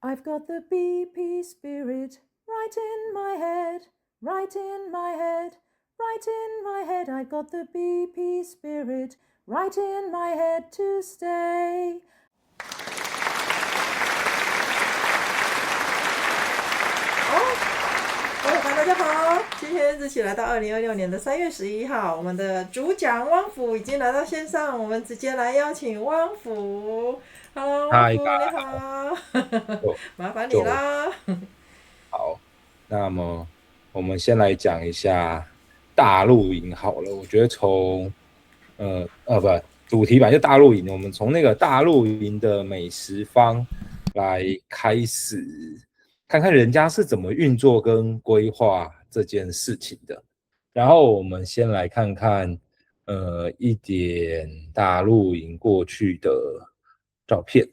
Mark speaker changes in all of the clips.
Speaker 1: I've got the BP spirit right in my head, right in my head, right in my head. I've got the BP spirit right in my head to stay. 各位伙伴大家好，今天日期来到2026年的3月11号，我们的主讲汪甫已经来到线上，我们直接来邀请汪甫。Hello， 汪
Speaker 2: 嗨，
Speaker 1: 甫你好，
Speaker 2: 就
Speaker 1: 麻烦你
Speaker 2: 就
Speaker 1: 啦。
Speaker 2: 好。那么我们先来讲一下大露营好了。我觉得从不主题吧，就大露营。我们从那个大露营的美食坊来开始，看看人家是怎么运作跟规划这件事情的。然后我们先来看看一点大露营过去的照片，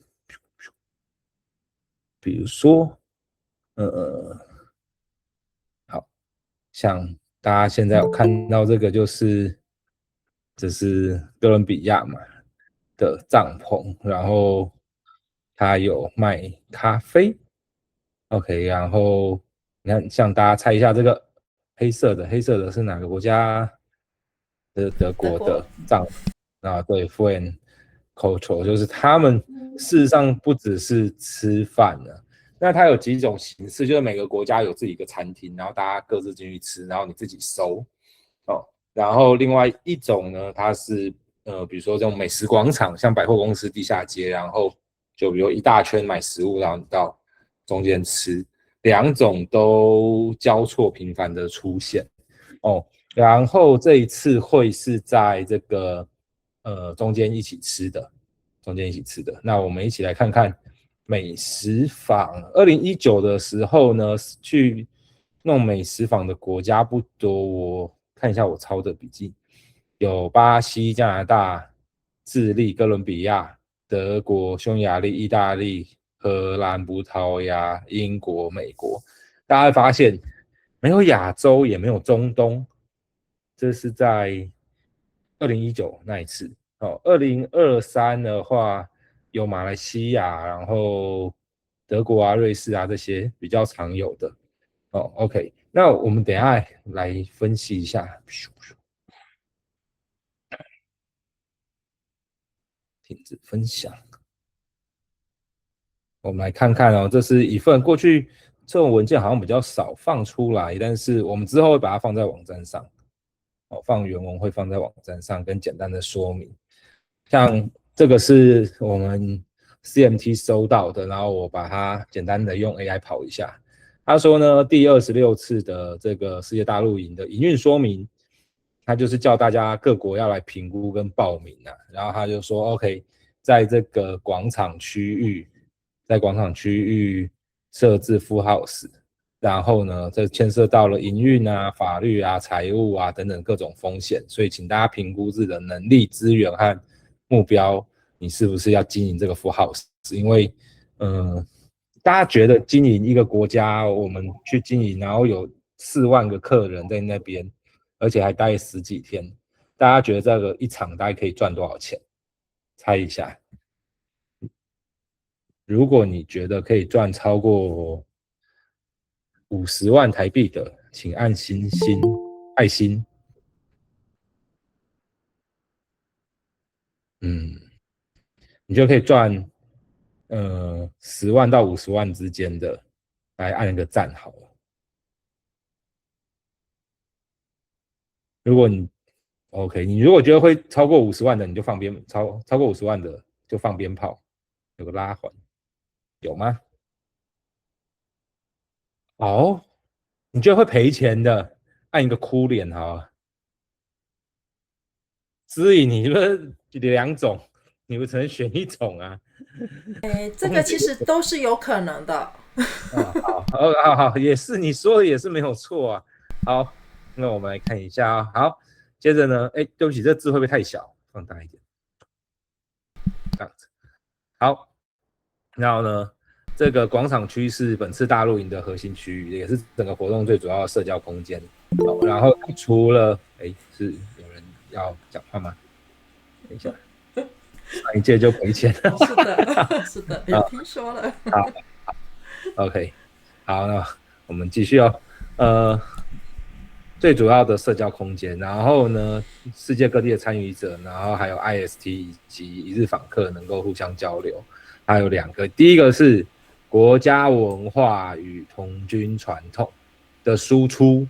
Speaker 2: 比如说呃。好，像大家现在有看到这个，这是哥伦比亚嘛的帐篷，然后它有卖咖啡，OK，然后你看，像大家猜一下这个黑色的是哪个国家？德
Speaker 1: 德国。
Speaker 2: 国的帐篷啊，对 f o o d culture 就是他们事实上不只是吃饭呢。那它有几种形式，就是每个国家有自己一个餐厅，然后大家各自进去吃，然后你自己收哦。然后另外一种呢，它是比如说这种美食广场，像百货公司地下街，然后就比如一大圈买食物，然后你到中间吃，两种都交错频繁的出现哦。然后这一次会是在这个中间一起吃的，那我们一起来看看美食坊。2019的时候呢，去弄美食坊的国家不多，我看一下我抄的笔记，有巴西、加拿大、智利、哥伦比亚、德国、匈牙利、意大利、荷兰、葡萄牙、英国、美国。大家会发现没有亚洲，也没有中东，这是在2019那一次。哦，2023的话有马来西亚，然后德国啊、瑞士啊这些比较常有的。哦，OK，那我们等一下来分析一下。停止分享。我们来看看哦，这是一份过去这种文件好像比较少放出来，但是我们之后会把它放在网站上。哦，放原文会放在网站上，跟简单的说明。像这个是我们 CMT 收到的，然后我把它简单的用 AI 跑一下。他说呢，第26次的这个世界大露营的营运说明，他就是叫大家各国要来评估跟报名啊。然后他就说 ，OK，在这个广场区域，设置 full house，然后呢，这牵涉到了营运啊、法律啊、财务啊等等各种风险，所以请大家评估自己的能力、资源和目标，你是不是要经营这个 full house？因为，大家觉得经营一个国家，我们去经营，然后有4万个客人在那边，而且还待10几天，大家觉得这个一场大概可以赚多少钱？猜一下。如果你觉得可以赚超过50万台币的，请按爱心。嗯，你就可以赚10万到50万之间的，来按一个赞好了。如果你 OK，你如果觉得会超过50万的，你就放鞭超过50万的就放鞭炮，有个拉环，有吗？哦，你觉得会赔钱的，按一个哭脸哈。所以你们2种，你们只能选一种啊。
Speaker 1: 这个其实都是有可能的。
Speaker 2: 好，也是你说的也是没有错啊。好，那我们来看一下啊。好，接着呢，哎，对不起，这字会不会太小？放大一点，这样子。好，然后呢，这个广场区是本次大露营的核心区域，也是整个活动最主要的社交空间。好，然后除了，哎，是有人要讲话吗？等一下，上一届就赔钱了。
Speaker 1: 是的，是的，有听说了。
Speaker 2: 好， OK， 好，那我们继续哦。最主要的社交空间，然后呢，世界各地的参与者，然后还有 IST 以及一日访客能够互相交流。还有2个，第一个是国家文化与童军传统的输出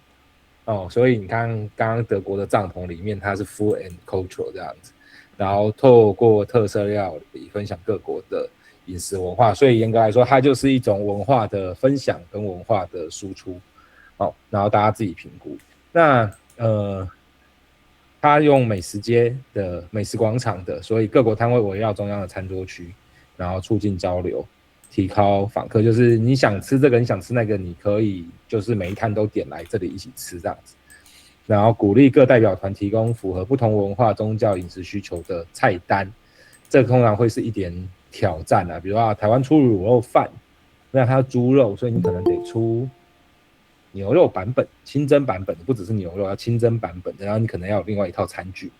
Speaker 2: 哦，所以你看刚刚德国的帐篷里面，它是 food and culture 这样子，然后透过特色料理分享各国的饮食文化，所以严格来说，它就是一种文化的分享跟文化的输出。哦，然后大家自己评估。那他用美食街的美食广场的，所以各国摊位围绕中央的餐桌区，然后促进交流，提高访客。就是你想吃这个，你想吃那个，你可以就是每一摊都点来这里一起吃这样子。然后鼓励各代表团提供符合不同文化、宗教、饮食需求的菜单，这通常会是一点挑战啊。比如说台湾出卤肉饭，那它猪肉，所以你可能得出牛肉版本、清蒸版本，不只是牛肉，要清蒸版本的，然后你可能要有另外一套餐具。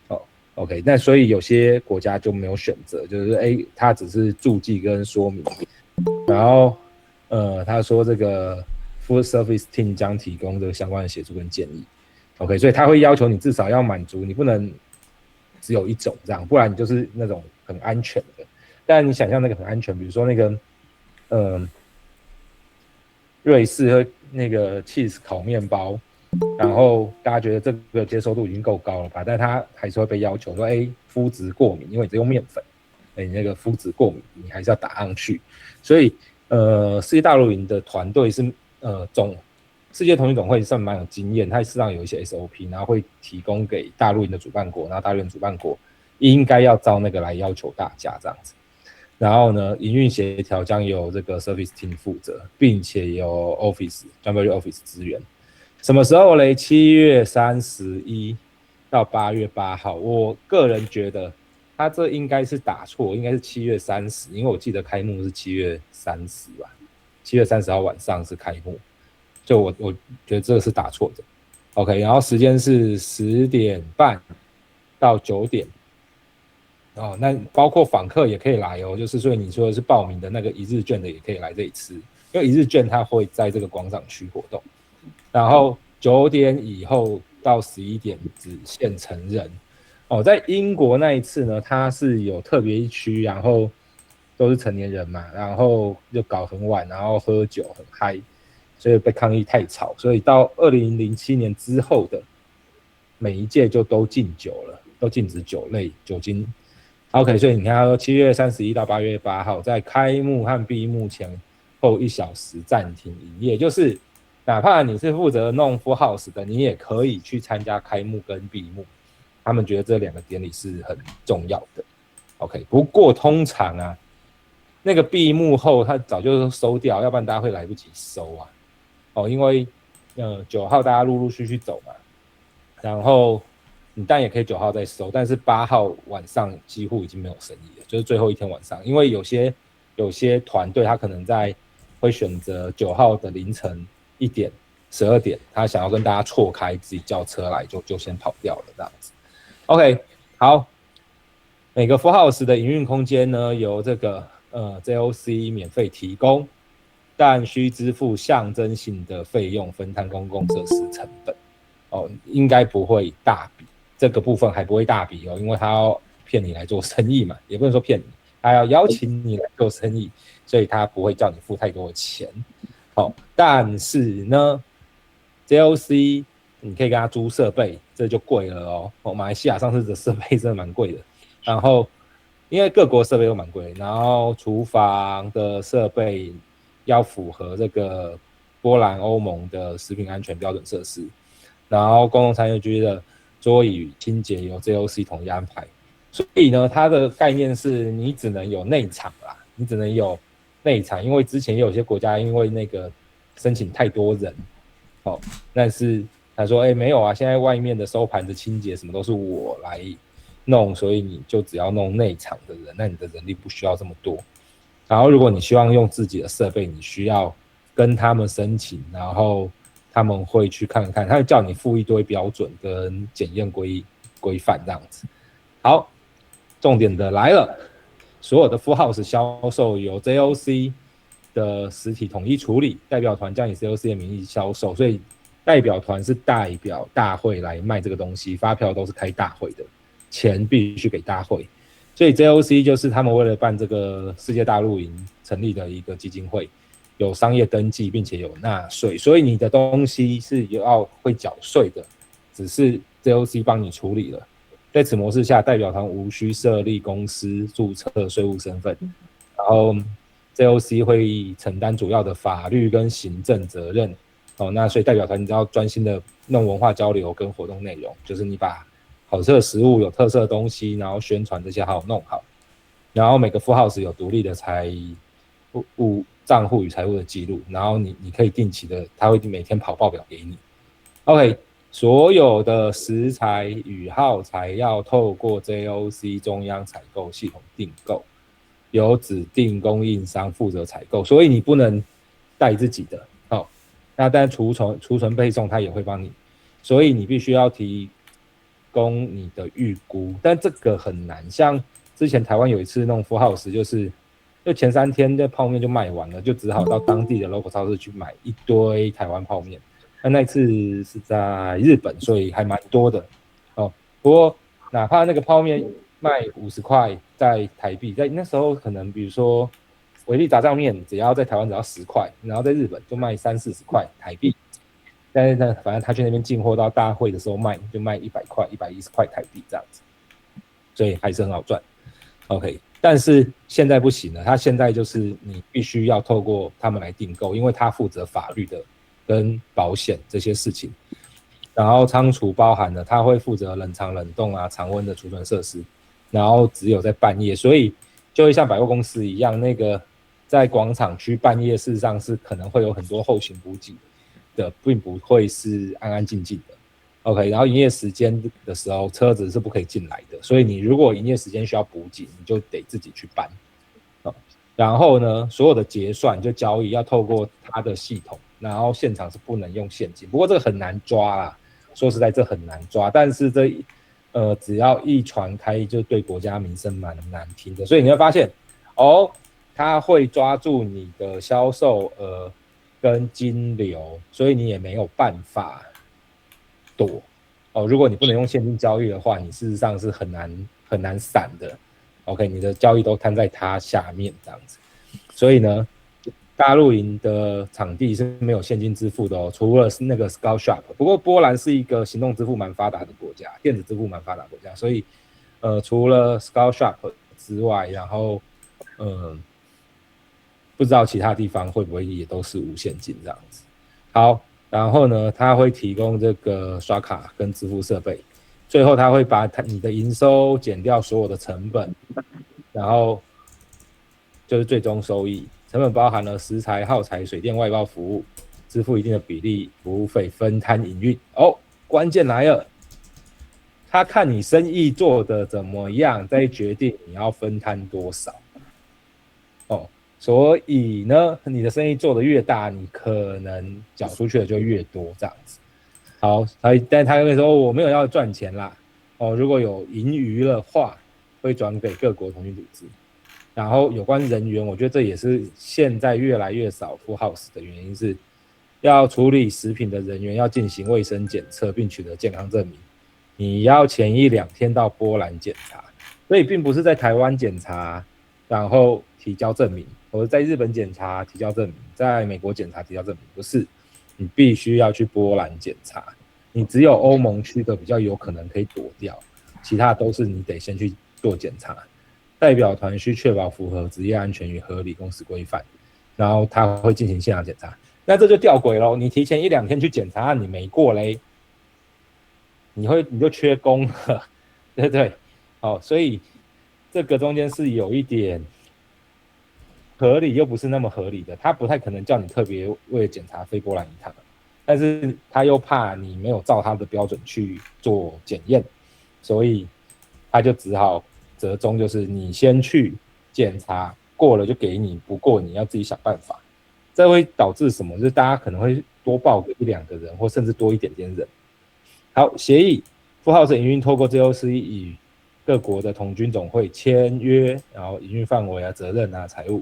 Speaker 2: 哦 ，OK， 那所以有些国家就没有选择，就是它只是注记跟说明。然后他说这个 Food Service Team 将提供这个相关的协助跟建议。OK， 所以他会要求你至少要满足，你不能只有一种这样，不然你就是那种很安全的。但你想象那个很安全，比如说那个瑞士和那个 cheese 烤面包，然后大家觉得这个接受度已经够高了吧？但他还是会被要求说，麸质过敏，因为你只用面粉，你那个麸质过敏，你还是要打上去。所以，世界大陆营的团队是世界童军总会算蛮有经验，它事实上有一些 SOP， 然后会提供给大陆营的主办国，然后大陆营主办国应该要照那个来要求大家这样子。然后呢，营运协调将由这个 Service Team 负责，并且由 Office 专门 Office 支援。什么时候嘞？7月31到8月8号。我个人觉得他这应该是打错，应该是7月30，因为我记得开幕是7月30吧，7月30号晚上是开幕，就我觉得这个是打错的。OK， 然后时间是10点半到9点。哦，那包括访客也可以来哦，就是所以你说的是报名的那个一日券的也可以来这里吃，因为一日券它会在这个广场区活动，然后9点以后到11点只限成人。哦，在英国那一次呢，它是有特别一区，然后都是成年人嘛，然后就搞很晚，然后喝酒很嗨，所以被抗议太吵，所以到2007年之后的每一届就都禁酒了，都禁止酒类酒精。OK， 所以你看他说7月31到8月8号，在开幕和闭幕前后1小时暂停营业，就是哪怕你是负责弄 Full House 的，你也可以去参加开幕跟闭幕。他们觉得这2个典礼是很重要的。OK， 不过通常啊，那个闭幕后他早就收掉，要不然大家会来不及收啊。哦，因为9号大家陆陆续续走嘛，然后你当然也可以9号再收，但是8号晚上几乎已经没有生意了，就是最后一天晚上，因为有些团队他可能会选择9号的凌晨1点、12点，他想要跟大家错开，自己叫车来就先跑掉了这样子。OK， 好，每个 Full House 的营运空间呢由这个JOC 免费提供，但需支付象征性的费用分摊公共设施成本。哦，应该不会大笔，这个部分还不会大笔哦，因为他要骗你来做生意嘛，也不能说骗你，他要邀请你来做生意，所以他不会叫你付太多的钱。好，但是呢 ，JOC 你可以跟他租设备，这就贵了哦。马来西亚上市的设备真的蛮贵的，然后因为各国设备都蛮贵，然后厨房的设备要符合这个波兰、欧盟的食品安全标准设施。然后公共餐饮区的桌椅清洁由 JOC 统一安排，所以呢，它的概念是你只能有内场啦，你只能有内场，因为之前也有些国家因为那个申请太多人，哦，但是他说，没有啊，现在外面的收盘子、清洁什么都是我来弄，所以你就只要弄内场的人，那你的人力不需要这么多。然后如果你希望用自己的设备，你需要跟他们申请，然后他们会去看看，他会叫你附一堆标准跟检验规范这样子。好，重点的来了，所有的 Full House 销售由 JOC 的实体统一处理，代表团将以 COC 的名义销售，所以代表团是代表大会来卖这个东西，发票都是开大会的，钱必须给大会。所以 JOC 就是他们为了办这个世界大露营成立的一个基金会，有商业登记并且有纳税，所以你的东西是要会缴税的，只是 JOC 帮你处理了。在此模式下，代表团无需设立公司注册税务身份，然后 JOC 会承担主要的法律跟行政责任。那所以代表团你只要专心的弄文化交流跟活动内容，就是你把好吃的食物、有特色的东西，然后宣传这些好弄好，然后每个副 house 有独立的财务账户与财务的记录，然后你可以定期的，他会每天跑报表给你。OK， 所有的食材与耗材要透过 JOC 中央采购系统订购，由指定供应商负责采购，所以你不能带自己的。那当然储存配送他也会帮你，所以你必须要提供你的预估，但这个很难。像之前台湾有一次弄 full house， 就前3天的泡面就卖完了，就只好到当地的 local 超市去买一堆台湾泡面。那次是在日本，所以还蛮多的。不过哪怕那个泡面卖50块在台币，在那时候可能比如说维力炸酱面只要在台湾只要10块，然后在日本就卖30-40块台币。但是呢，反正他去那边进货到大会的时候卖，就卖100块、110块台币这样子，所以还是很好赚。OK， 但是现在不行了，他现在就是你必须要透过他们来订购，因为他负责法律的跟保险这些事情。然后仓储包含了他会负责冷藏、冷冻啊、常温的储存设施，然后只有在半夜，所以就会像百货公司一样，那个在广场区半夜事实上是可能会有很多后勤补给的，并不会是安安静静的。OK， 然后营业时间的时候车子是不可以进来的，所以你如果营业时间需要补给，你就得自己去搬。然后呢，所有的结算就交易要透过他的系统，然后现场是不能用现金，不过这个很难抓啦，说实在这很难抓，但是只要一传开，就对国家民生蛮难听的，所以你会发现他会抓住你的销售额跟金流，所以你也没有办法躲。如果你不能用现金交易的话，你事实上是很难闪的。OK， 你的交易都摊在它下面这样子，所以呢，大露营的场地是没有现金支付的除了是那个 Scout Shop。不过波兰是一个行动支付蛮发达的国家，电子支付蛮发达的国家，所以除了 Scout Shop 之外，然后不知道其他地方会不会也都是无现金这样子。好，然后呢，他会提供这个刷卡跟支付设备。最后他会把你的营收减掉所有的成本，然后就是最终收益。成本包含了食材、耗材、水电、外包服务，支付一定的比例服务费，分摊营运。关键来了，他看你生意做得怎么样，再决定你要分摊多少。所以呢，你的生意做得越大，你可能缴出去的就越多这样子。好，但他会说我没有要赚钱啦，如果有盈余的话，会转给各国童军组织。然后有关人员，我觉得这也是现在越来越少full house的原因，是要处理食品的人员要进行卫生检测并取得健康证明，你要前1-2天到波兰检查，所以并不是在台湾检查然后提交证明，或者在日本检查提交证明，在美国检查提交证明，不是。你必须要去波兰检查，你只有欧盟区的比较有可能可以躲掉，其他都是你得先去做检查。代表团需确保符合职业安全与合理公司规范，然后他会进行现场检查。那这就吊诡咯，你提前1-2天去检查，你没过嘞，你就缺工了，对不对？所以这个中间是有一点合理又不是那么合理的，他不太可能叫你特别为了检查飞波兰一趟，但是他又怕你没有照他的标准去做检验，所以他就只好折中，就是你先去检查，过了就给你，不过你要自己想办法。这会导致什么？就是大家可能会多报个1-2个人，或甚至多一点点人。好，协议full house营运透过 JOC 与各国的童军总会签约，然后营运范围啊、责任啊、财务。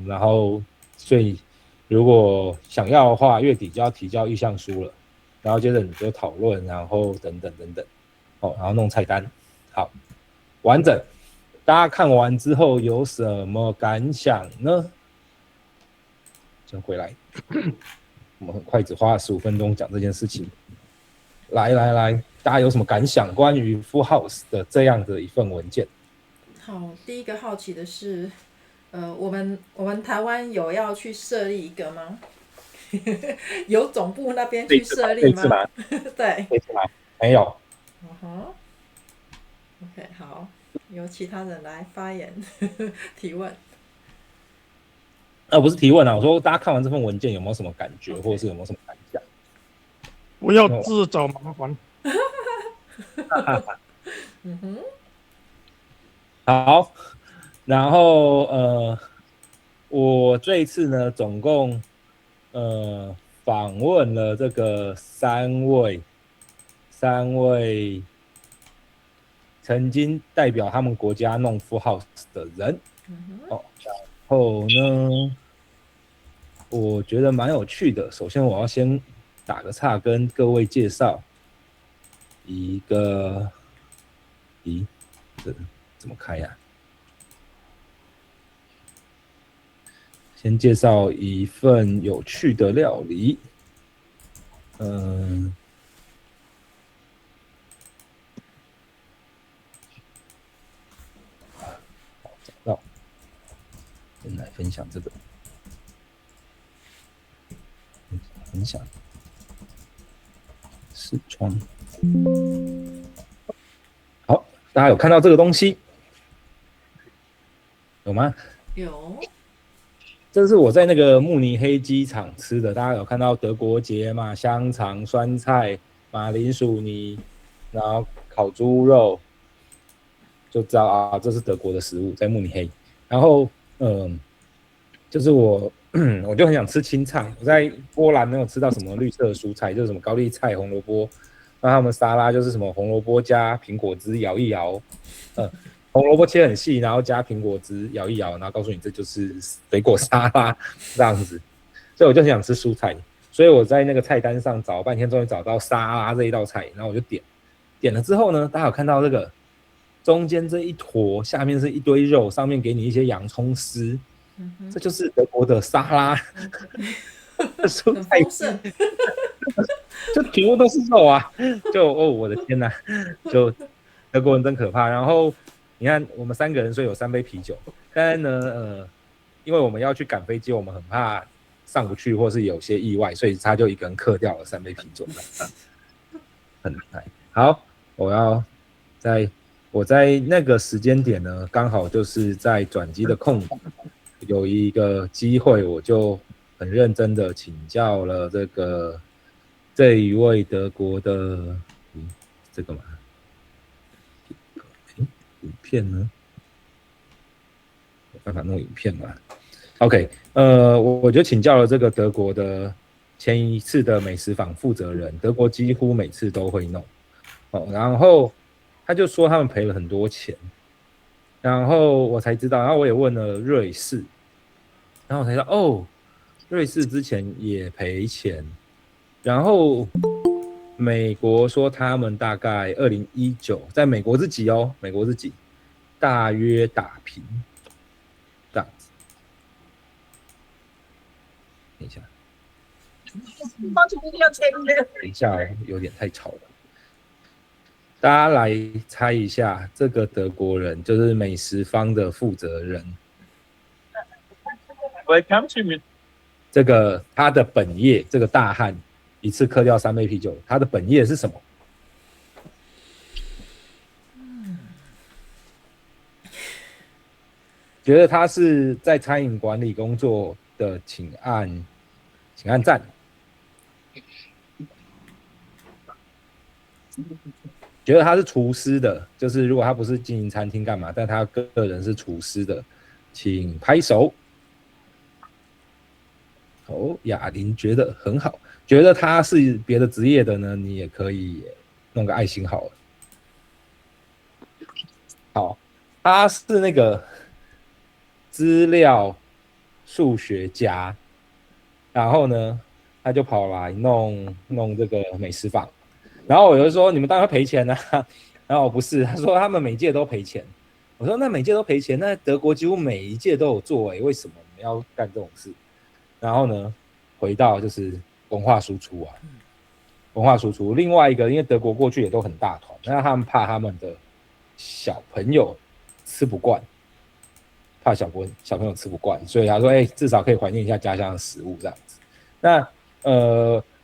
Speaker 2: 然后所以如果想要的话，月底就要提交意向书了，然后接着你就讨论，然后等等等等，然后弄菜单，好，完整。大家看完之后有什么感想呢？先回来，我们很快只花了15分钟讲这件事情。来，大家有什么感想？关于 Full House 的这样的一份文件？
Speaker 1: 好，第一个好奇的是，我们台湾有要去设立一个吗？有总部那边去设立吗？对，
Speaker 2: 这次吗？没有。
Speaker 1: OK， 好，由其他人来发言提问。
Speaker 2: 不是提问啊，我说大家看完这份文件有没有什么感觉，或者是有没有什么感想？
Speaker 3: 不要自找麻烦。
Speaker 2: 好，然后我这一次呢，总共访问了这个三位曾经代表他们国家弄 Full House 的人。然后呢，我觉得蛮有趣的。首先，我要先打个岔，跟各位介绍一个，这怎么开呀？先介绍一份有趣的料理，找到，先来分享这个，分享视窗。好，大家有看到这个东西？有吗？
Speaker 1: 有。
Speaker 2: 这是我在那个慕尼黑机场吃的，大家有看到德国节嘛？香肠、酸菜、马铃薯泥，然后烤猪肉，就知道啊，这是德国的食物，在慕尼黑。然后，就是我就很想吃青菜。我在波兰没有吃到什么绿色的蔬菜，就是什么高丽菜、红萝卜。那他们沙拉就是什么红萝卜加苹果汁摇一摇，红萝卜切很细，然后加苹果汁摇一摇，然后告诉你这就是水果沙拉这样子。所以我就很想吃蔬菜，所以我在那个菜单上找了半天，终于找到沙拉这一道菜，然后我就点了之后呢，大家有看到这个中间这一坨，下面是一堆肉，上面给你一些洋葱丝，这就是德国的沙拉。蔬菜
Speaker 1: 盛，
Speaker 2: 就全部都是肉啊！就我的天哪！就德国人真可怕。然后你看，我们3个人，所以有3杯啤酒。但是呢，因为我们要去赶飞机，我们很怕上不去或是有些意外，所以他就一个人嗑掉了3杯啤酒。很厉害。好，我在那个时间点呢，刚好就是在转机的空档，有一个机会，我就很认真的请教了这一位德国的，这个嘛，影片呢？有办法弄影片吗 ？OK， 我就请教了这个德国的前一次的美食坊负责人，德国几乎每次都会弄，然后他就说他们赔了很多钱，然后我才知道，然后我也问了瑞士，然后我才知道哦，瑞士之前也赔钱，然后美国说他们大概2019在美国自己大约打平这样子。等一下，等一下，有点太吵了。大家来猜一下，这个德国人就是美食坊的负责人。这个他的本业，这个大汉一次嗑掉3杯啤酒，他的本业是什么？觉得他是在餐饮管理工作的，请按赞。觉得他是厨师的，就是如果他不是经营餐厅干嘛，但他个人是厨师的，请拍手。雅玲觉得很好，觉得他是别的职业的呢，你也可以弄个爱心好了。好，他是那个资料数学家，然后呢，他就跑来弄这个美食坊，然后我就说你们当然会赔钱啊，然后不是，他说他们每届都赔钱。我说那每届都赔钱，那德国几乎每一届都有做为什么你们要干这种事？然后呢，回到就是文化输出啊，文化输出。另外一个，因为德国过去也都很大团，那他们怕他们的小朋友吃不惯，怕小朋友吃不惯，所以他说，至少可以怀念一下家乡的食物这样子。那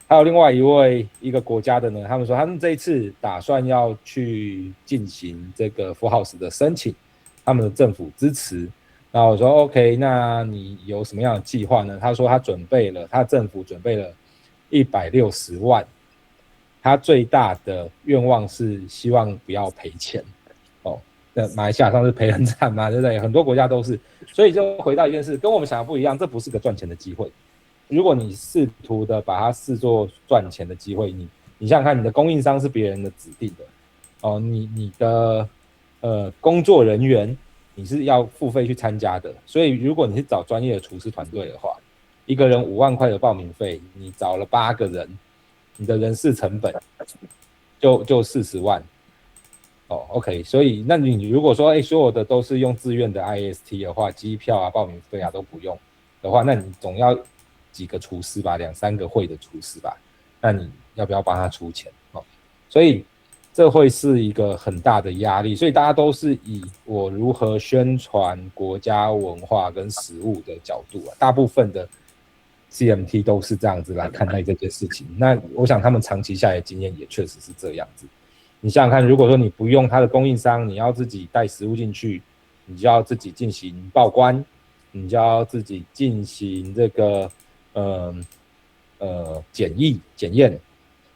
Speaker 2: 还有另外一个国家的呢，他们说他们这一次打算要去进行这个 Full House 的申请，他们的政府支持。然后我说 OK， 那你有什么样的计划呢？他说他政府准备了160万，他最大的愿望是希望不要赔钱哦。那马来西亚上是赔很惨嘛，对不对？很多国家都是，所以就回到一件事，跟我们想的不一样，这不是个赚钱的机会。如果你试图的把它视作赚钱的机会，你想想看，你的供应商是别人的指定的哦，你的工作人员你是要付费去参加的，所以如果你是找专业的厨师团队的话，一个人5万块的报名费，你找了8个人，你的人事成本就40万哦 ，OK， 所以那你如果说所有的都是用自愿的 IST 的话，机票啊、报名费啊都不用的话，那你总要几个厨师吧，2、3个会的厨师吧，那你要不要帮他出钱哦？所以这会是一个很大的压力，所以大家都是以我如何宣传国家文化跟食物的角度啊，大部分的 CMT 都是这样子来看待这件事情。那我想他们长期下来的经验也确实是这样子。你想想看，如果说你不用他的供应商，你要自己带食物进去，你就要自己进行报关，你就要自己进行这个检验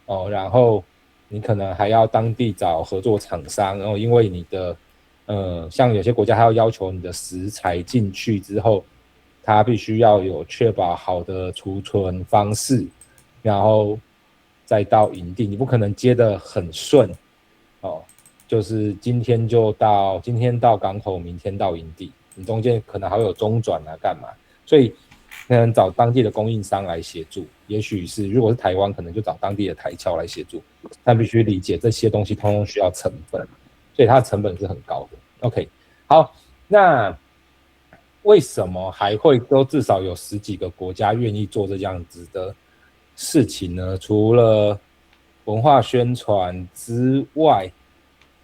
Speaker 2: 哦，然后你可能还要当地找合作厂商，然后因为你的像有些国家还要求你的食材进去之后，它必须要有确保好的储存方式，然后再到营地，你不可能接得很顺哦，就是今天到港口，明天到营地，你中间可能还有中转啊干嘛，所以可能找当地的供应商来协助，也许是如果是台湾，可能就找当地的台侨来协助，但必须理解这些东西通通需要成本，所以它的成本是很高的。OK， 好，那为什么还会都至少有10几个国家愿意做这样子的事情呢？除了文化宣传之外，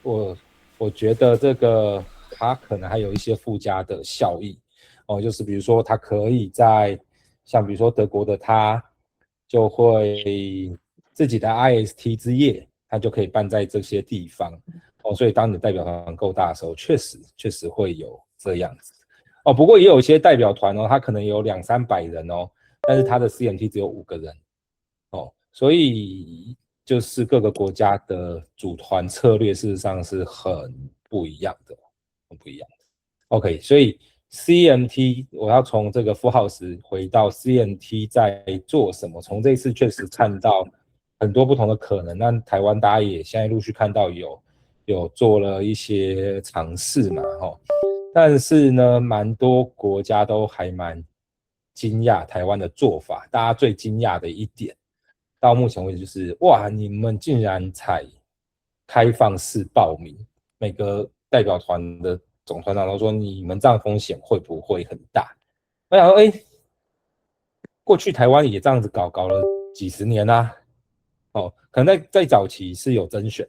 Speaker 2: 我觉得这个它可能还有一些附加的效益哦，就是比如说它可以像比如说德国的它就会自己的 IST 之夜，它就可以办在这些地方哦，所以当你的代表团够大的时候，确实会有这样子哦。不过也有一些代表团哦，它可能有200、300人哦，但是它的 CMT 只有5个人哦，所以就是各个国家的组团策略事实上是很不一样的，很不一样的。OK， 所以 CMT 我要从这个Full House回到 CMT 在做什么，从这一次确实看到很多不同的可能。那台湾大家也现在陆续看到有做了一些尝试嘛，但是呢，蛮多国家都还蛮惊讶台湾的做法。大家最惊讶的一点，到目前为止就是哇，你们竟然采开放式报名，每个代表团的总团长都说你们这样风险会不会很大？我想说，过去台湾也这样子搞了几十年啦，哦，可能在早期是有甄选，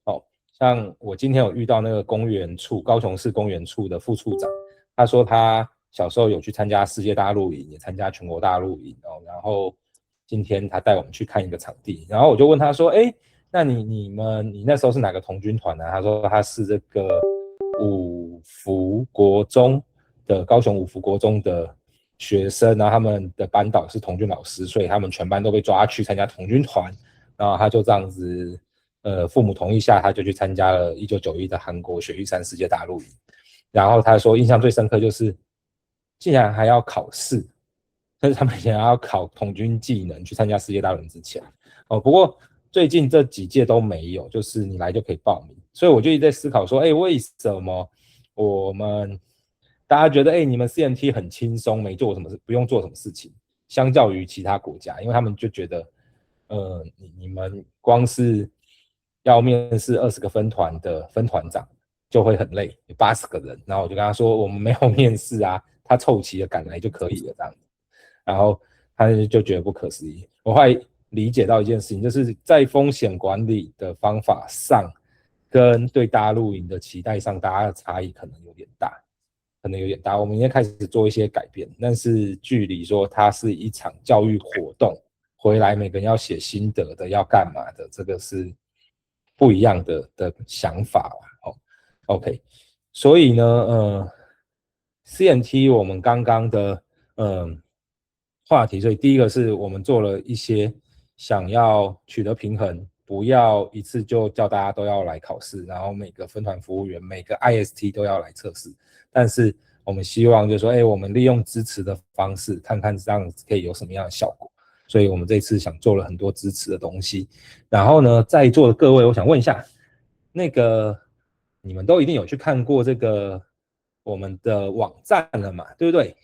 Speaker 2: 哦，像我今天有遇到那个高雄市公园处的副处长，他说他小时候有去参加世界大陆营，也参加全国大陆营哦，然后今天他带我们去看一个场地，然后我就问他说，那你那时候是哪个童军团呢？他说他是这个高雄五福国中的学生，然后他们的班导是童军老师，所以他们全班都被抓去参加童军团，然后他就这样子，父母同意下，他就去参加了1991的韩国雪玉山世界大陆营，然后他说印象最深刻就是竟然还要考试，但是他们想要考童军技能去参加世界大陆营之前，不过最近这几届都没有，就是你来就可以报名，所以我就一直在思考说，为什么我们大家觉得你们 CMT 很轻松，没做什么事，不用做什么事情，相较于其他国家，因为他们就觉得，你们光是要面试20个分团的分团长就会很累，有80个人，然后我就跟他说，我们没有面试啊，他凑齐了赶来就可以了这样子，然后他就觉得不可思议。我后来理解到一件事情，就是在风险管理的方法上，跟对大陆营的期待上，大家的差异可能有点大。我们应该开始做一些改变，但是距离说它是一场教育活动，回来每个人要写心得的，要干嘛的，这个是不一样的想法啦。OK， 所以呢，CMT 我们刚刚的话题，所以第一个是我们做了一些想要取得平衡，不要一次就叫大家都要来考试，然后每个分团服务员、每个 IST 都要来测试。但是我们希望就是说，我们利用支持的方式，看看这样子可以有什么样的效果。所以我们这次想做了很多支持的东西。然后呢，在座的各位，我想问一下，那个你们都一定有去看过这个我们的网站了嘛，对不对？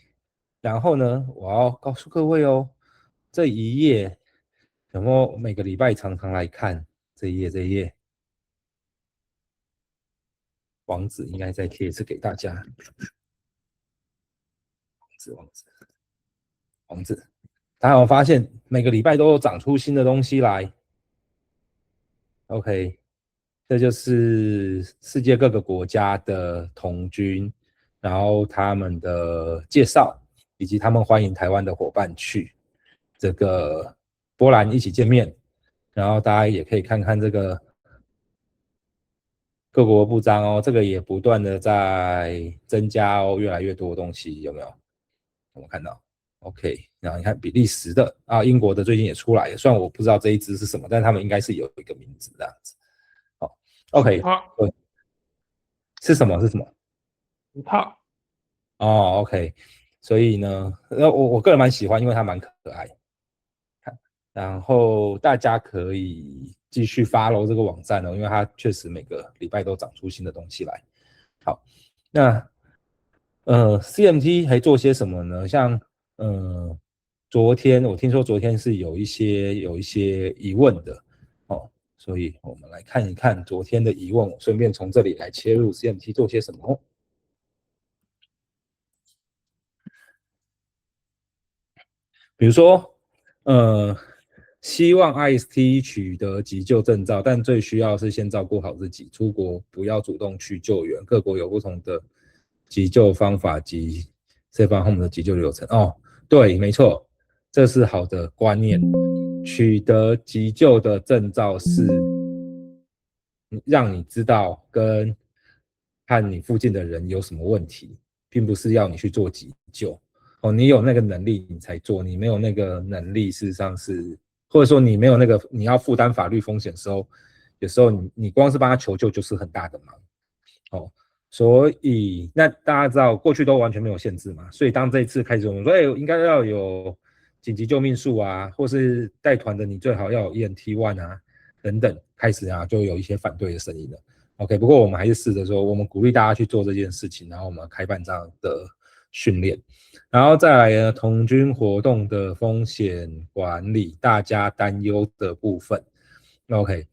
Speaker 2: 然后呢，我要告诉各位哦，这一页有没有每个礼拜常常来看这一页？网址应该再贴一次给大家。网址，大家有发现每个礼拜都有长出新的东西来 ？OK， 这就是世界各个国家的童军，然后他们的介绍，以及他们欢迎台湾的伙伴去这个波兰一起见面，然后大家也可以看看这个各国部章哦，这个也不断的在增加哦，越来越多的东西有没有？我们看到 ，OK， 然后你看比利时的啊，英国的最近也出来了，虽然我不知道这一支是什么，但他们应该是有一个名字这样子。好 ，OK， 是什么？是什么？哦 ，OK， 所以呢，我个人蛮喜欢，因为它蛮可爱。然后大家可以继续 follow 这个网站哦，因为它确实每个礼拜都长出新的东西来。好，那CMT 还做些什么呢？像昨天我听说昨天是有一些疑问的哦，所以我们来看一看昨天的疑问，我顺便从这里来切入 CMT 做些什么。比如说，希望 IST 取得急救证照，但最需要是先照顾好自己，出国不要主动去救援。各国有不同的急救方法及 Safe Home 的急救流程。哦，对，没错，这是好的观念。取得急救的证照是让你知道跟和你附近的人有什么问题，并不是要你去做急救。哦，你有那个能力你才做，你没有那个能力，事实上是，或者说你没有那个你要负担法律风险的时候，有时候你光是帮他求救就是很大的忙。哦，所以那大家知道过去都完全没有限制嘛，所以当这一次开始我们说，应该要有紧急救命术啊，或是带团的你最好要有 EMT1 啊等等，开始啊就有一些反对的声音了。OK， 不过我们还是试着说，我们鼓励大家去做这件事情，然后我们开办这样的训练。然后再来呢，童军活动的风险管理，大家担忧的部分。OK，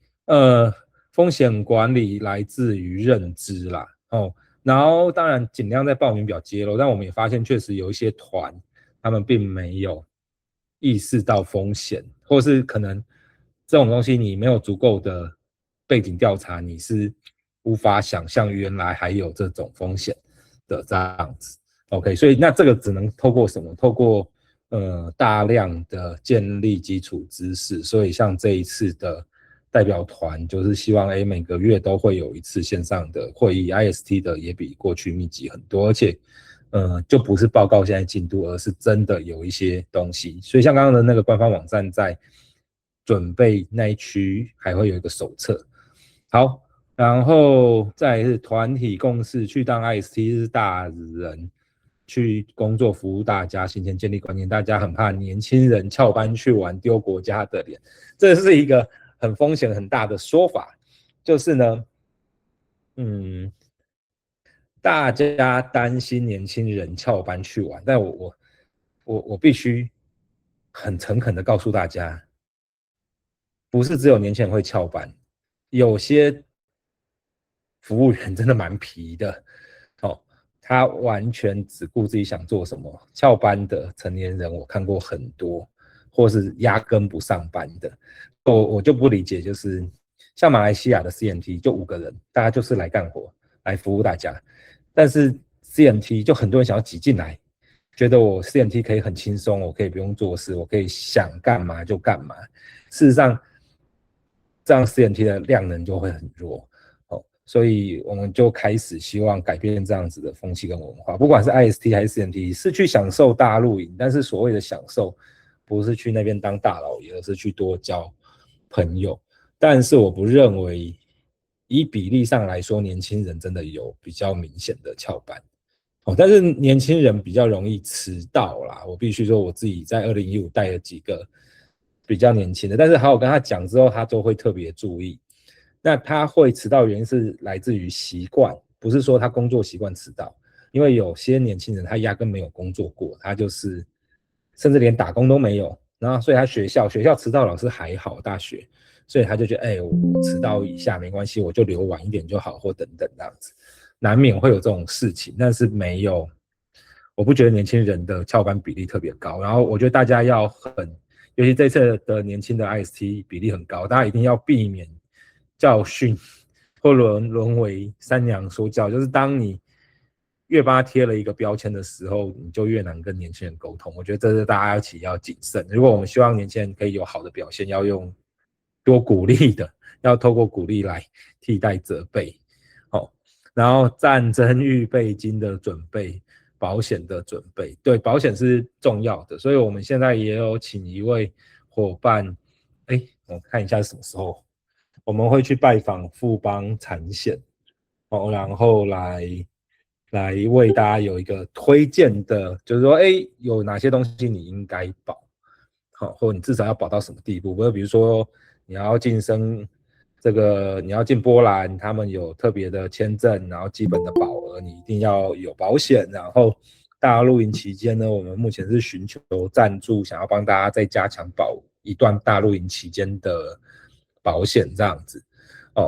Speaker 2: 风险管理来自于认知啦，哦，然后当然尽量在报名表揭露，但我们也发现确实有一些团，他们并没有意识到风险，或是可能这种东西你没有足够的背景调查，你是无法想象原来还有这种风险的这样子。OK， 所以那这个只能透过什么？透过大量的建立基础知识。所以像这一次的代表团，就是希望每个月都会有一次线上的会议 ，IST 的也比过去密集很多，而且就不是报告现在进度，而是真的有一些东西。所以像刚刚的那个官方网站在准备那一区还会有一个手册。好，然后再来是团体共识，去当 IST 是大人。去工作服务大家，先前建立观念，大家很怕年轻人翘班去玩丢国家的脸，这是一个很风险很大的说法。就是呢，大家担心年轻人翘班去玩，但我必须很诚恳的告诉大家，不是只有年轻人会翘班，有些服务员真的蛮皮的，他完全只顾自己想做什么。翘班的成年人我看过很多，或是压根不上班的，我就不理解，就是像马来西亚的 CMT 就5个人，大家就是来干活，来服务大家。但是 CMT 就很多人想要挤进来，觉得我 CMT 可以很轻松，我可以不用做事，我可以想干嘛就干嘛。事实上，这样 CMT 的量能就会很弱。所以我们就开始希望改变这样子的风气跟文化，不管是 IST 还是 CMT， 是去享受大露营，但是所谓的享受不是去那边当大老爷，而是去多交朋友。但是我不认为以比例上来说，年轻人真的有比较明显的翘班。但是年轻人比较容易迟到啦，我必须说我自己在2015带了几个比较年轻的，但是好好跟他讲之后，他都会特别注意。那他会迟到的原因是来自于习惯，不是说他工作习惯迟到，因为有些年轻人他压根没有工作过，他就是甚至连打工都没有，然后所以他学校迟到老师还好，大学，所以他就觉得我迟到一下没关系，我就留晚一点就好，或等等这样子，难免会有这种事情，但是没有，我不觉得年轻人的翘班比例特别高，然后我觉得大家要尤其这次的年轻的 IST 比例很高，大家一定要避免教训或沦为三娘说教，就是当你越帮他贴了一个标签的时候，你就越难跟年轻人沟通。我觉得这是大家一起要谨慎。如果我们希望年轻人可以有好的表现，要用多鼓励的，要透过鼓励来替代责备。然后战争预备金的准备，保险的准备，对，保险是重要的，所以我们现在也有请一位伙伴，我看一下是什么时候，我们会去拜访富邦产险，然后来为大家有一个推荐的，就是说，有哪些东西你应该保，或你至少要保到什么地步，比如说你要晋升。你要进波兰，他们有特别的签证，然后基本的保额你一定要有保险。然后大露营期间呢，我们目前是寻求赞助，想要帮大家再加强保一段大露营期间的保险这样子。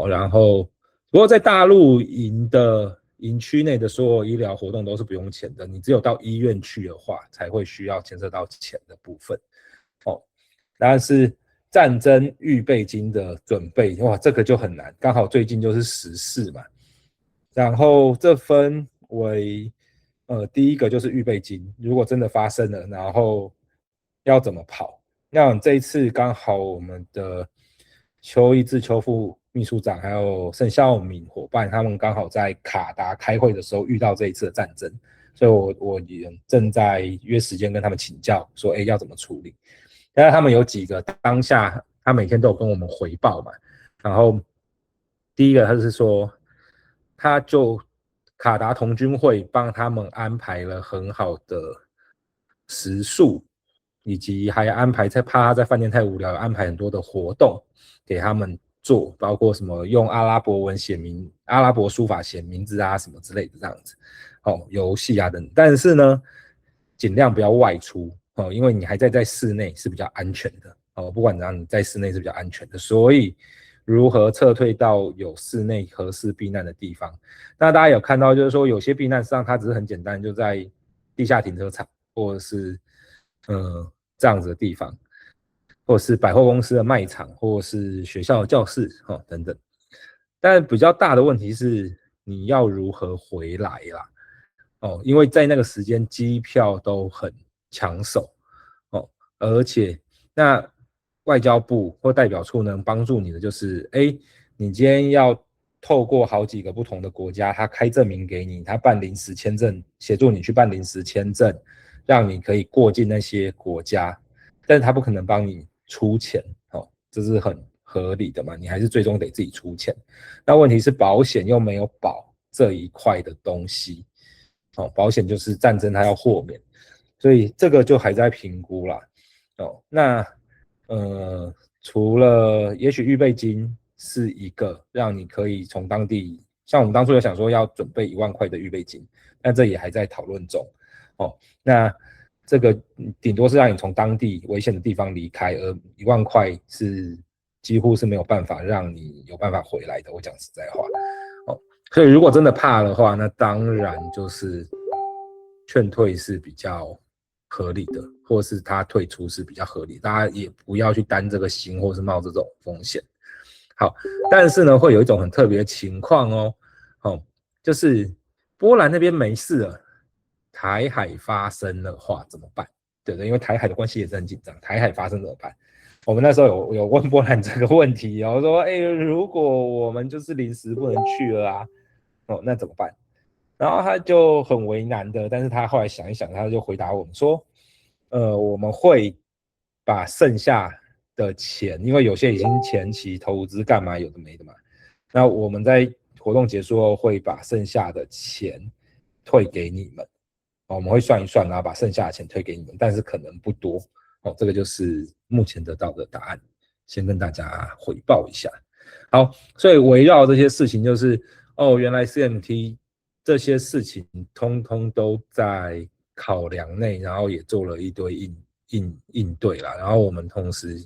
Speaker 2: 然后不过在大露营的营区内的所有医疗活动都是不用钱的，你只有到医院去的话才会需要牵涉到钱的部分。但是战争预备金的准备，哇，这个就很难，刚好最近就是时事嘛。然后这分为，第一个就是预备金，如果真的发生了，然后要怎么跑？那这一次刚好我们的邱一志邱副秘书长还有盛孝敏伙伴，他们刚好在卡达开会的时候遇到这一次的战争，所以我也正在约时间跟他们请教，说，要怎么处理。但是他们有几个当下，他每天都有跟我们回报嘛。然后第一个他是说，他就卡达童军会帮他们安排了很好的食宿，以及还安排怕他在饭店太无聊，安排很多的活动给他们做，包括什么用阿拉伯文写名、阿拉伯书法写名字啊什么之类的这样子，游戏啊等等。但是呢，尽量不要外出。因为你还在室内是比较安全的，不管怎样，你在室内是比较安全的，所以如何撤退到有室内合适避难的地方？那大家有看到，就是说有些避难实际上它只是很简单，就在地下停车场或者是这样子的地方，或者是百货公司的卖场，或者是学校的教室等等。但比较大的问题是你要如何回来啦？因为在那个时间机票都很抢手，而且那外交部或代表处能帮助你的就是，你今天要透过好几个不同的国家，他开证明给你，他办临时签证，协助你去办临时签证，让你可以过境那些国家，但是他不可能帮你出钱，这是很合理的嘛，你还是最终得自己出钱。那问题是保险又没有保这一块的东西，保险就是战争它要豁免，所以这个就还在评估啦。那除了也许预备金是一个让你可以从当地像我们当初有想说要准备1万块的预备金，但这也还在讨论中。那这个顶多是让你从当地危险的地方离开，而1万块是几乎是没有办法让你有办法回来的。我讲实在话，所以如果真的怕的话，那当然就是劝退是比较合理的，或是他退出是比较合理，大家也不要去担这个心，或是冒这种风险。好，但是呢，会有一种很特别的情况就是波兰那边没事了，台海发生的话怎么办？对不对？因为台海的关系也是很紧张，台海发生怎么办？我们那时候有问波兰这个问题，我说，如果我们就是临时不能去了啊，那怎么办？然后他就很为难的，但是他后来想一想，他就回答我们说，我们会把剩下的钱，因为有些已经前期投资干嘛有的没的嘛，那我们在活动结束后会把剩下的钱退给你们，我们会算一算，然后把剩下的钱退给你们，但是可能不多。这个就是目前得到的答案，先跟大家汇报一下。好，所以围绕这些事情就是原来 CMT 这些事情通通都在考量内，然后也做了一堆应对啦。然后我们同时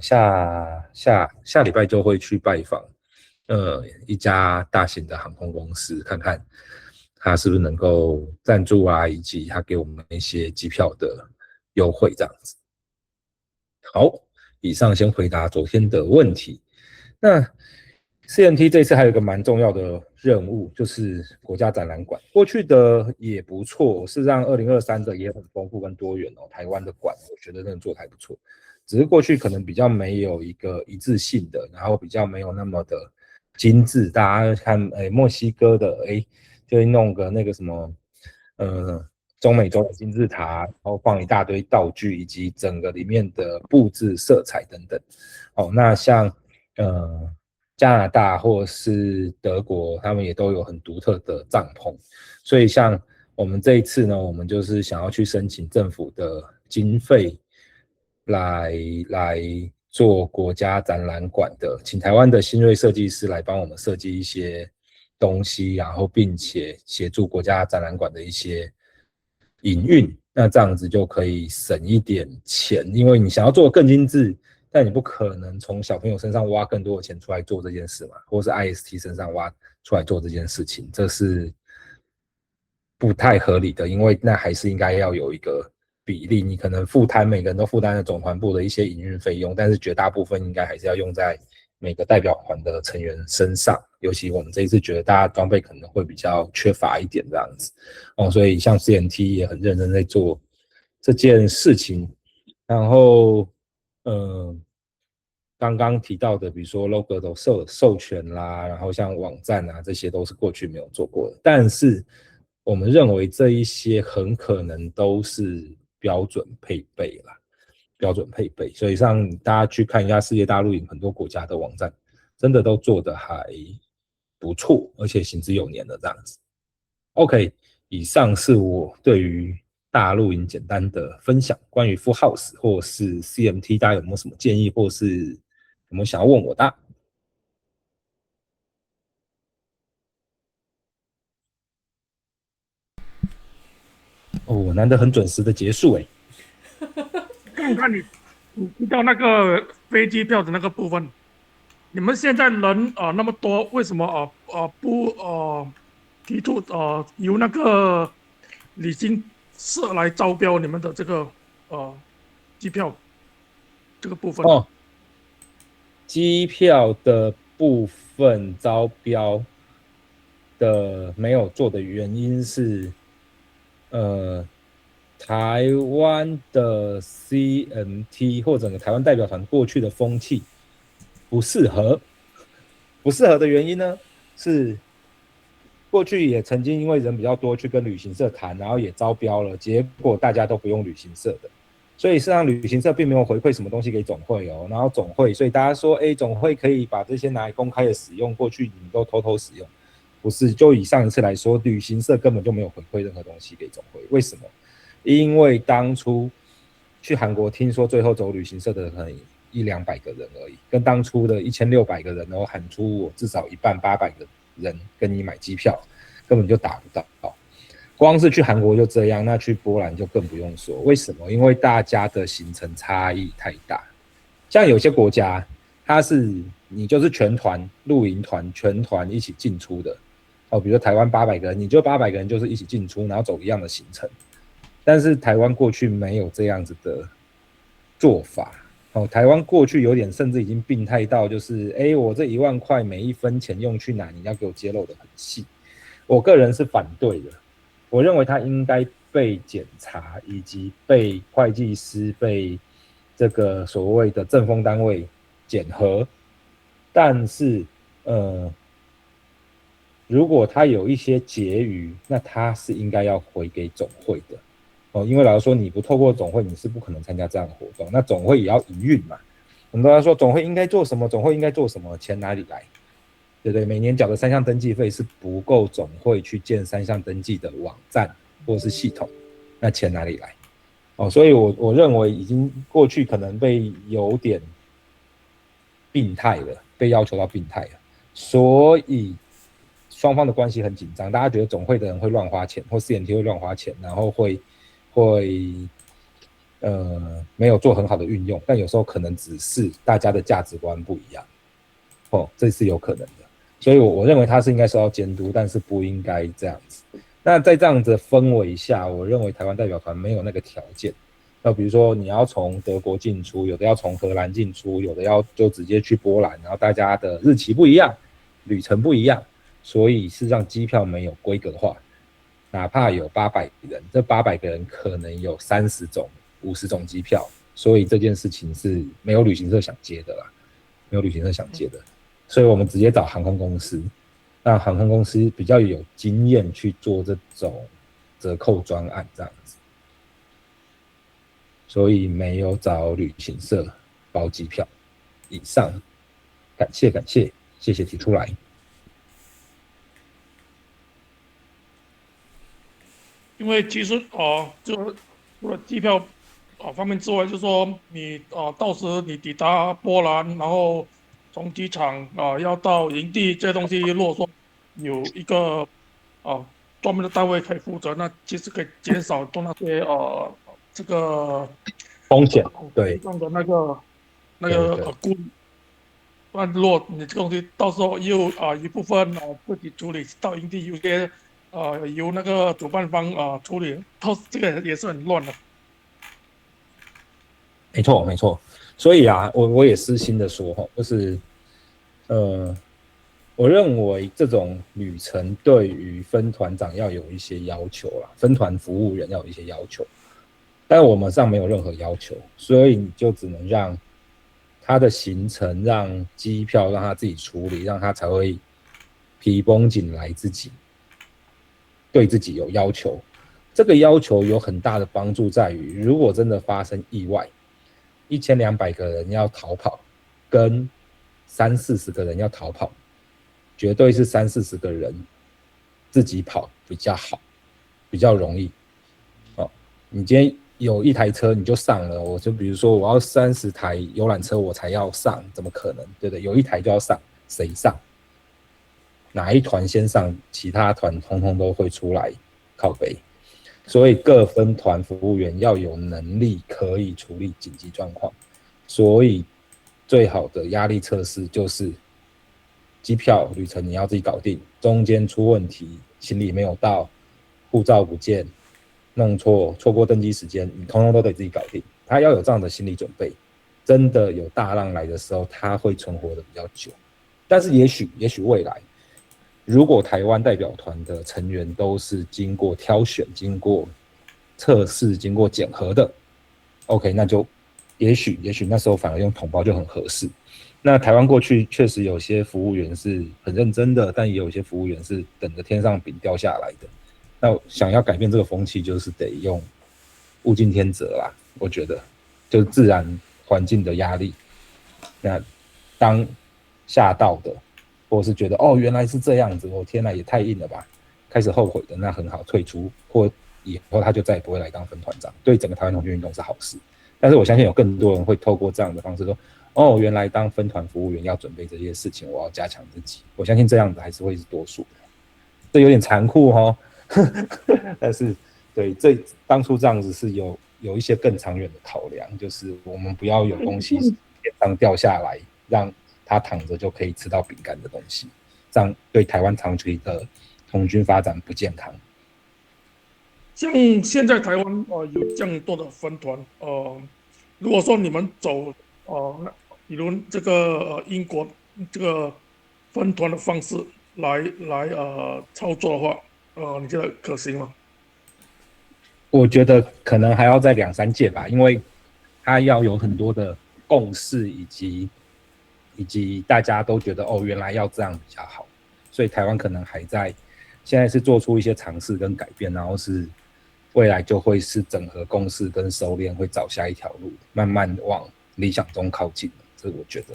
Speaker 2: 下礼拜就会去拜访一家大型的航空公司，看看他是不是能够赞助啊，以及他给我们一些机票的优惠这样子。好，以上先回答昨天的问题。那 CMT 这次还有一个蛮重要的任务，就是国家展览馆。过去的也不错，事实上2023的也很丰富跟多元台湾的馆我觉得真的做得还不错，只是过去可能比较没有一个一致性的，然后比较没有那么的精致。大家看墨西哥的就会弄个那个什么中美洲的金字塔，然后放一大堆道具，以及整个里面的布置、色彩等等。那像加拿大或是德国，他们也都有很独特的帐篷。所以像我们这一次呢，我们就是想要去申请政府的经费来做国家展览馆的，请台湾的新锐设计师来帮我们设计一些东西，然后并且协助国家展览馆的一些营运，那这样子就可以省一点钱，因为你想要做得更精致，但你不可能从小朋友身上挖更多的钱出来做这件事嘛，或是 IST 身上挖出来做这件事情，这是不太合理的，因为那还是应该要有一个比例，你可能每个人都负担了总团部的一些营运费用，但是绝大部分应该还是要用在每个代表团的成员身上，尤其我们这一次觉得大家装备可能会比较缺乏一点这样子所以像 CMT 也很认真在做这件事情。然后刚刚提到的比如说 logo 的授权啦，然后像网站啊，这些都是过去没有做过的，但是我们认为这一些很可能都是标准配备啦，标准配备，所以让大家去看一下世界大陆营很多国家的网站，真的都做得还不错，而且行之有年的这样子。OK， 以上是我对于大陆营简单的分享，关于 Full House 或是 CMT， 大家有没有什么建议，或是有没有想要问我的？我难得很准时的结束
Speaker 3: 看看你提到那个飞机票的那个部分，你们现在人那么多，为什么不提出由那个旅行社来招标你们的这个机票这个部分？
Speaker 2: 机票的部分招标的没有做的原因是台湾的 CMT 或整个台湾代表团过去的风气不适合。不适合的原因呢，是过去也曾经因为人比较多去跟旅行社谈，然后也招标了，结果大家都不用旅行社的，所以事实上旅行社并没有回馈什么东西给总会然后总会，所以大家说总会可以把这些拿来公开的使用，过去你们都偷偷使用，不是，就以上一次来说，旅行社根本就没有回馈任何东西给总会。为什么？因为当初去韩国听说最后走旅行社的可能100-200个人而已，跟当初的1600个人喊出我至少100-800个人跟你买机票，根本就打不到。光是去韩国就这样，那去波兰就更不用说。为什么？因为大家的行程差异太大。像有些国家，它是你就是全团露营团全团一起进出的，比如说台湾800个人，你就800个人就是一起进出，然后走一样的行程。但是台湾过去没有这样子的做法。台湾过去有点甚至已经病态到就是，我这1万块每一分钱用去哪，你要给我揭露的很细。我个人是反对的。我认为它应该被检查，以及被会计师、被这个所谓的政风单位检核。但是，如果它有一些结余，那它是应该要回给总会的。因为老实说，你不透过总会，你是不可能参加这样的活动。那总会也要营运嘛。很多人说总会应该做什么，总会应该做什么，钱哪里来？对不对？每年缴的3项登记费是不够总会去建3项登记的网站或是系统，那钱哪里来？所以我认为已经过去可能被有点病态了，被要求到病态了，所以双方的关系很紧张，大家觉得总会的人会乱花钱，或 CNT 会乱花钱，然后会没有做很好的运用，但有时候可能只是大家的价值观不一样，这是有可能的。所以我认为他是应该受到监督，但是不应该这样子。那在这样子的氛围下，我认为台湾代表团没有那个条件。比如说你要从德国进出，有的要从荷兰进出，有的要就直接去波兰，然后大家的日期不一样，旅程不一样，所以事实上机票没有规格化。哪怕有800人，这800个人可能有30种、50种机票，所以这件事情是没有旅行社想接的啦，没有旅行社想接的。所以我们直接找航空公司，让航空公司比较有经验去做这种折扣专案这样子，所以没有找旅行社包机票。以上，感谢提出来。
Speaker 3: 因为其实就除了机票方面之外，就是说你到时你抵达波兰，然后从机场要到营地这些东西，如果说有一个专门的单位可以负责，那其实可以减少做那些这个
Speaker 2: 风险，对
Speaker 3: 上的那个顾虑。不然如果你这个东西到时候又一部分自己处理，到营地有些由那个主办方处理，到这个也是很乱的。
Speaker 2: 没错。所以我也私心的说，就是我认为这种旅程对于分团长要有一些要求啦，分团服务员要有一些要求，但我们上没有任何要求，所以你就只能让他的行程、让机票让他自己处理，让他才会皮绷紧来自己对自己有要求。这个要求有很大的帮助在于，如果真的发生意外，1200个人要逃跑，跟30-40个人要逃跑，绝对是30-40个人自己跑比较好，比较容易。你今天有一台车你就上了，我就比如说我要30台游览车我才要上，怎么可能？对不对？有一台就要上，谁上？哪一团先上，其他团通通都会出来靠北。所以各分团服务员要有能力可以处理紧急状况，所以最好的压力测试就是机票旅程你要自己搞定，中间出问题，行李没有到，护照不见，弄错，错过登机时间，你通通都得自己搞定。他要有这样的心理准备，真的有大浪来的时候，他会存活的比较久。但是也许未来，如果台湾代表团的成员都是经过挑选、经过测试、经过检核的 ，OK， 那就也许那时候反而用统包就很合适。那台湾过去确实有些服务员是很认真的，但也有一些服务员是等着天上饼掉下来的。那想要改变这个风气，就是得用物竞天择啦。我觉得就是自然环境的压力。那当吓到的，或是觉得原来是这样子，我天哪也太硬了吧，开始后悔的，那很好，退出或以后他就再也不会来当分团长，对整个台湾同军运动是好事。但是我相信有更多人会透过这样的方式说，哦，原来当分团服务员要准备这些事情，我要加强自己。我相信这样子还是会是多数的，这有点残酷哦，但是对，这当初这样子是有一些更长远的考量，就是我们不要有东西天上掉下来，让他躺着就可以吃到饼干的东西，这样对台湾长期的童军发展不健康。
Speaker 3: 像现在台湾有这样多的分团，如果说你们走比如这个英国这个分团的方式来操作的话，你觉得可行吗？
Speaker 2: 我觉得可能还要再2-3届吧，因为它要有很多的共识，以及大家都觉得哦，原来要这样比较好，所以台湾可能还在现在是做出一些尝试跟改变，然后是未来就会是整合共识跟收敛，会找下一条路，慢慢往理想中靠近。这我觉得，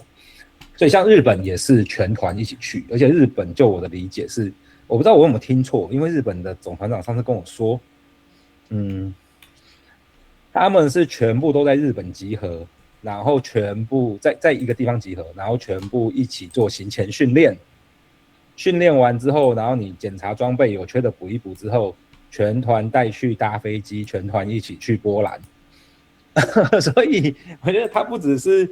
Speaker 2: 所以像日本也是全团一起去，而且日本就我的理解是，我不知道我有没有听错，因为日本的总团长上次跟我说。他们是全部都在日本集合，然后全部在一个地方集合，然后全部一起做行前训练。训练完之后，然后你检查装备有缺的补一补之后，全团带去搭飞机，全团一起去波兰。所以我觉得他不只是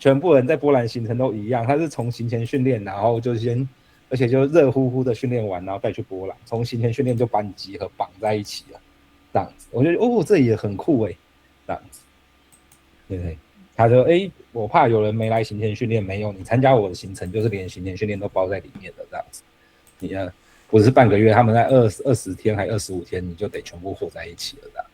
Speaker 2: 全部人在波兰行程都一样，他是从行前训练，然后就先，而且就热乎乎的训练完，然后带去波兰，从行前训练就把你集合绑在一起了。这样子，我觉得哦，这也很酷哎，这样子，对不对？他说，我怕有人没来行前训练，没有，你参加我的行程，就是连行前训练都包在里面的这样子。你不是半个月，他们在20天还25天，你就得全部合在一起了这样。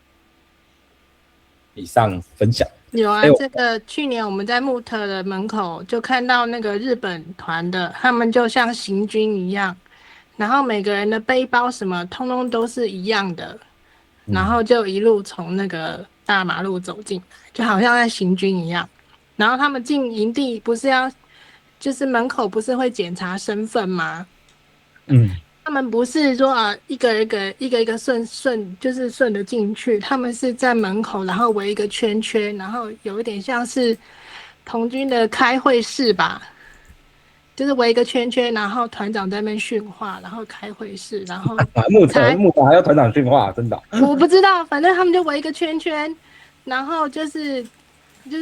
Speaker 2: 以上分享。
Speaker 4: 有啊，这个去年我们在木特的门口就看到那个日本团的，他们就像行军一样，然后每个人的背包什么，通通都是一样的。然后就一路从那个大马路走进来，就好像在行军一样。然后他们进营地不是要，就是门口不是会检查身份吗？他们不是说一个顺就是顺着进去，他们是在门口，然后围一个圈圈，然后有一点像是童军的开会室吧。就是围一个圈圈，然后团长在那边训话，然后开会室，然后
Speaker 2: 木头还要团长训话，真的？
Speaker 4: 我不知道，反正他们就围一个圈圈，然后就是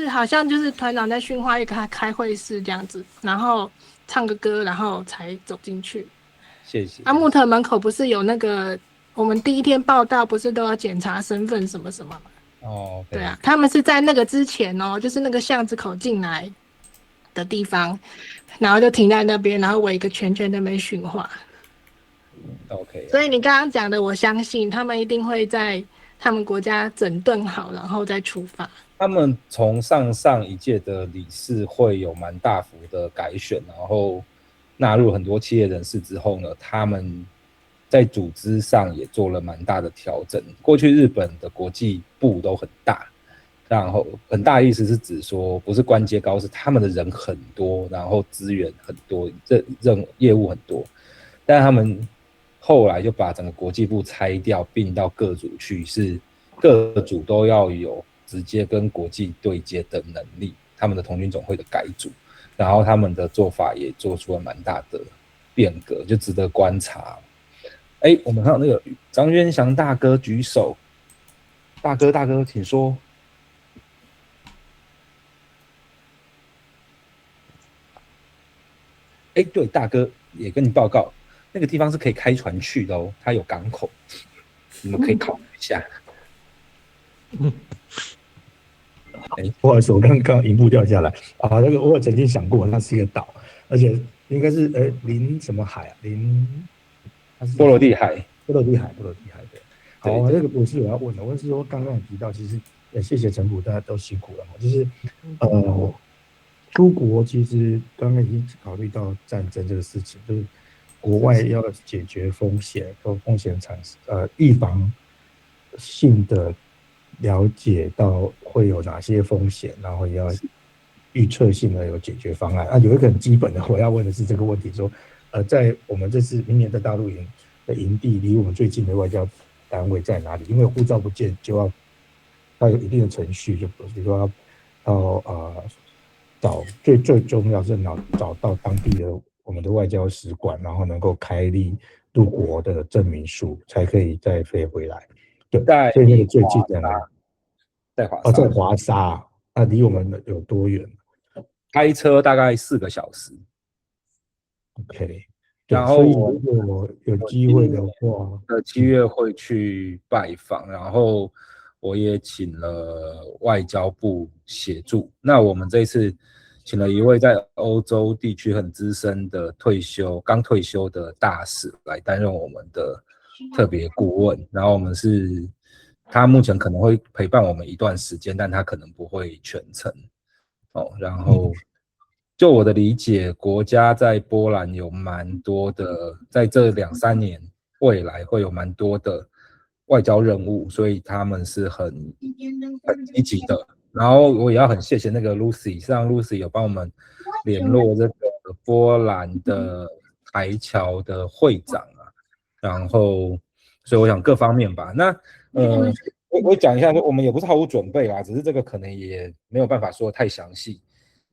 Speaker 4: 好像就是团长在训话，一个开会室这样子，然后唱个歌，然后才走进去。
Speaker 2: 谢谢。
Speaker 4: 木特门口不是有那个我们第一天报到不是都要检查身份什么什么吗？
Speaker 2: 哦，
Speaker 4: 对啊，他们是在那个之前哦，就是那个巷子口进来的地方。然后就停在那边，然后围一个圈圈在那边训话。
Speaker 2: OK。
Speaker 4: 所以你刚刚讲的，我相信他们一定会在他们国家整顿好，然后再出发。
Speaker 2: 他们从上一届的理事会有蛮大幅的改选，然后纳入很多企业人士之后呢，他们在组织上也做了蛮大的调整。过去日本的国际部都很大。然后很大的意思是指说，不是官阶高，是他们的人很多，然后资源很多，业务很多。但他们后来就把整个国际部拆掉，并到各组去，是各组都要有直接跟国际对接的能力。他们的童军总会的改组，然后他们的做法也做出了蛮大的变革，就值得观察。我们还有那个张渊祥大哥举手，大哥，请说。对，大哥也跟你报告，那个地方是可以开船去的哦，它有港口，你们可以考虑一下。
Speaker 5: 不好意思，我刚刚荧幕掉下来啊，那个我有曾经想过，那是一个岛，而且应该是临什么海啊？
Speaker 2: 波罗的海。
Speaker 5: 对。好，这个不是我要问的，我是说刚刚有提到，其实谢谢陈普，大家都辛苦了，就是出国其实刚刚已经考虑到战争这个事情，就是国外要解决风险产生，预防性的了解到会有哪些风险，然后也要预测性的有解决方案。有一个很基本的，我要问的是这个问题，说在我们这次明年的大陆营的营地，离我们最近的外交单位在哪里？因为护照不见就要它有一定的程序，就比如说要找最重要是找到当地的我们的外交使馆，然后能够开立入国的证明书，才可以再飞回来。对，所以那个最近的呢，在华沙，那离我们有多远？
Speaker 2: 开车大概4个小时。
Speaker 5: OK，
Speaker 2: 然后
Speaker 5: 所以如果有机会的话
Speaker 2: ，7月会去拜访，然后我也请了外交部协助。那我们这一次请了一位在欧洲地区很资深的刚退休的大使来担任我们的特别顾问。然后他目前可能会陪伴我们一段时间，但他可能不会全程。然后就我的理解，国家在波兰有蛮多的，在这2-3年未来会有蛮多的外交任务，所以他们是很积极的。然后我也要很谢谢那个 Lucy， 让 Lucy 有帮我们联络这个波兰的台侨的会长啊，然后所以我想各方面吧。那我讲一下，我们也不是毫无准备啦，只是这个可能也没有办法说太详细。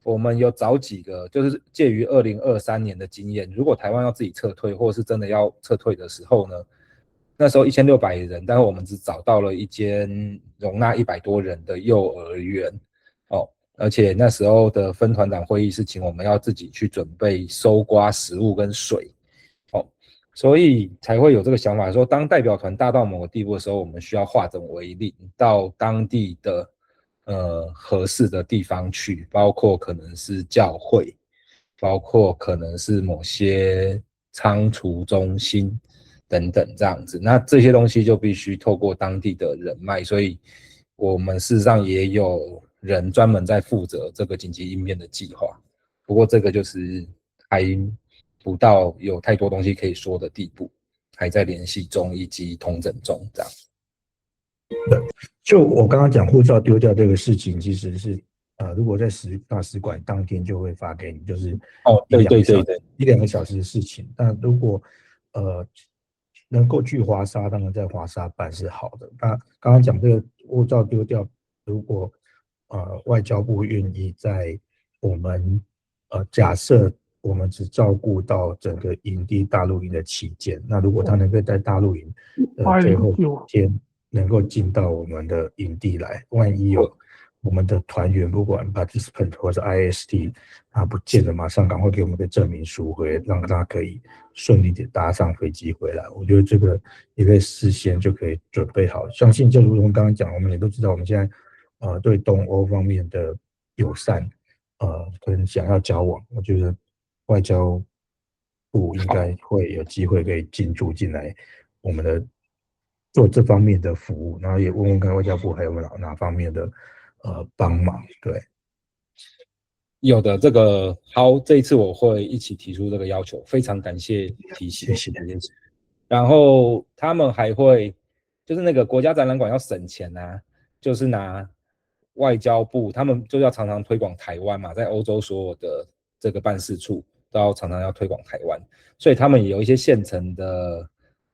Speaker 2: 我们有找几个，就是介于2023年的经验，如果台湾要自己撤退，或者是真的要撤退的时候呢，那时候1600人，但是我们只找到了一间容纳100多人的幼儿园，而且那时候的分团长会议是请我们要自己去准备搜刮食物跟水，所以才会有这个想法说，当代表团大到某个地步的时候，我们需要化整为零，到当地的合适的地方去，包括可能是教会，包括可能是某些仓储中心等等这样子。那这些东西就必须透过当地的人脉，所以我们事实上也有人专门在负责这个紧急应变的计划。不过这个就是还不到有太多东西可以说的地步，还在联系中以及统整中这样。
Speaker 5: 就我刚刚讲护照丢掉这个事情，其实是如果在大使馆当天就会发给你，就是
Speaker 2: 对
Speaker 5: 1-2个小时的事情。但如果能够去华沙，当然在华沙办是好的。那刚刚讲这个护照丢掉，如果外交部愿意在我们假设我们只照顾到整个营地大陆营的期间，那如果他能够在大陆营最后5天能够进到我们的营地来，万一有我们的团员不管 participant 或者 IST 他不见了，马上赶快给我们个证明书回来，让他可以顺利的搭上飞机回来。我觉得这个也可以事先就可以准备好。相信就如同刚刚讲，我们也都知道我们现在对东欧方面的友善跟想要交往，我觉得外交部应该会有机会可以进来我们的做这方面的服务，然后也问问看外交部还有没有哪方面的帮忙。对，
Speaker 2: 有的，这个好，这一次我会一起提出这个要求，非常感谢提醒，谢谢。然后他们还会就是那个国家展览馆要省钱啊，就是拿外交部，他们就要常常推广台湾嘛，在欧洲所有的这个办事处都要常常要推广台湾，所以他们也有一些现成的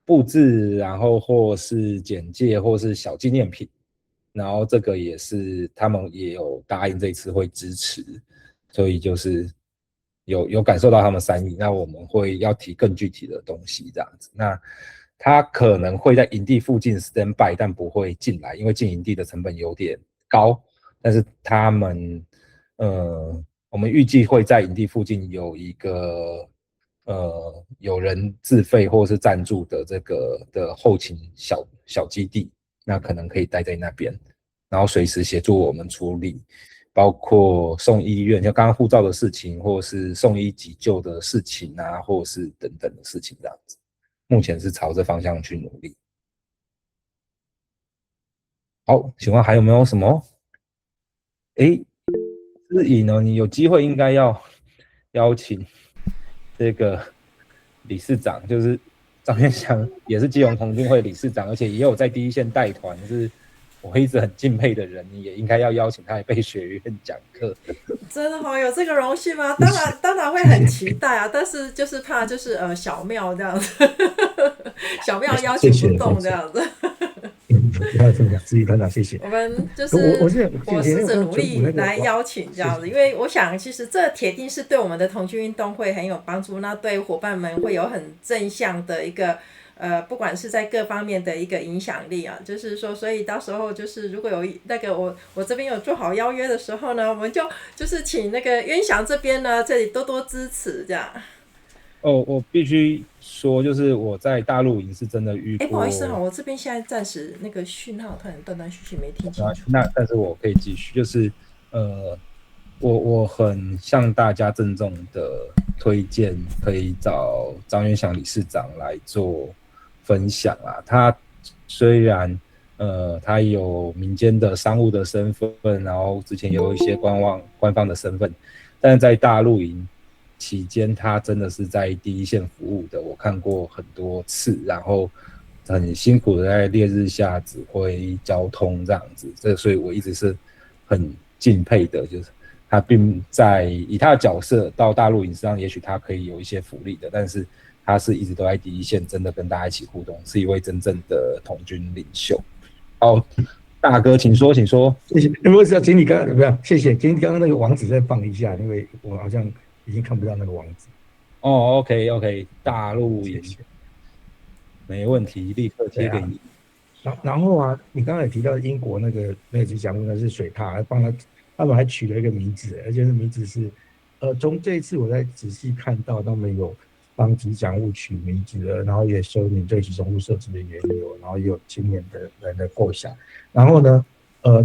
Speaker 2: 布置，然后或是简介，或是小纪念品，然后这个也是他们也有答应这一次会支持，所以就是有感受到他们善意，那我们会要提更具体的东西这样子。那他可能会在营地附近 stand by， 但不会进来，因为进营地的成本有点高。但是他们我们预计会在营地附近有一个有人自费或是赞助的这个的后勤小基地，那可能可以待在那边，然后随时协助我们处理，包括送医院，就刚刚护照的事情，或是送医急救的事情啊，或是等等的事情这样子。目前是朝这方向去努力。好，请问还有没有什么？志颖呢？你有机会应该要邀请这个理事长，就是张彦祥，也是基隆同军会理事长，而且也有在第一线带团，是我一直很敬佩的人，你也应该要邀请他来贝学院讲课。
Speaker 1: 真的好有这个荣幸吗？当然会很期待啊，但是就是怕小庙这样子，小庙邀请不动这样子。
Speaker 5: 不要这么讲，志毅团长，谢谢。
Speaker 6: 我们就
Speaker 5: 我
Speaker 6: 是我试着努力来
Speaker 5: 要
Speaker 6: 邀请这样子，因为我想其实这铁定是对我们的同居运动会很有帮助，那对伙伴们会有很正向的一个不管是在各方面的一个影响力啊，就是说，所以到时候就是如果有那个我这边有做好邀约的时候呢，我们就是请那个渊翔这边呢，这里多多支持这样。
Speaker 2: 哦，我必须说，就是我在大陆营是真的遇过。
Speaker 6: 不好意思哈，我这边现在暂时那个讯号突然断断续续，没听清楚。
Speaker 2: 但是我可以继续，就是我很向大家郑重的推荐，可以找张渊翔理事长来做分享啊。他虽然他有民间的商务的身份，然后之前有一些官方的身份，但是在大陆营期间，他真的是在第一线服务的，我看过很多次，然后很辛苦的在烈日下指挥交通这样子，所以我一直是很敬佩的，就是他并在以他的角色到大陆营上，也许他可以有一些福利的，但是他是一直都在第一线，真的跟大家一起互动，是一位真正的童军领袖。好，大哥，请说，请说。
Speaker 5: 谢谢。不是，请你刚刚不要，谢谢。请你刚刚那个网址再放一下，因为我好像已经看不到那个网址。
Speaker 2: 哦 ，OK， 大陆营，没问题，立刻贴给你。
Speaker 5: 然后啊，你刚才也提到英国那个吉祥物那是水獭，他们还取了一个名字，而且那名字是，从这一次我在仔细看到他们有帮吉祥物取名字的，然后也说明对吉祥物设置的缘由，然后也有青年的人的构想。然后呢，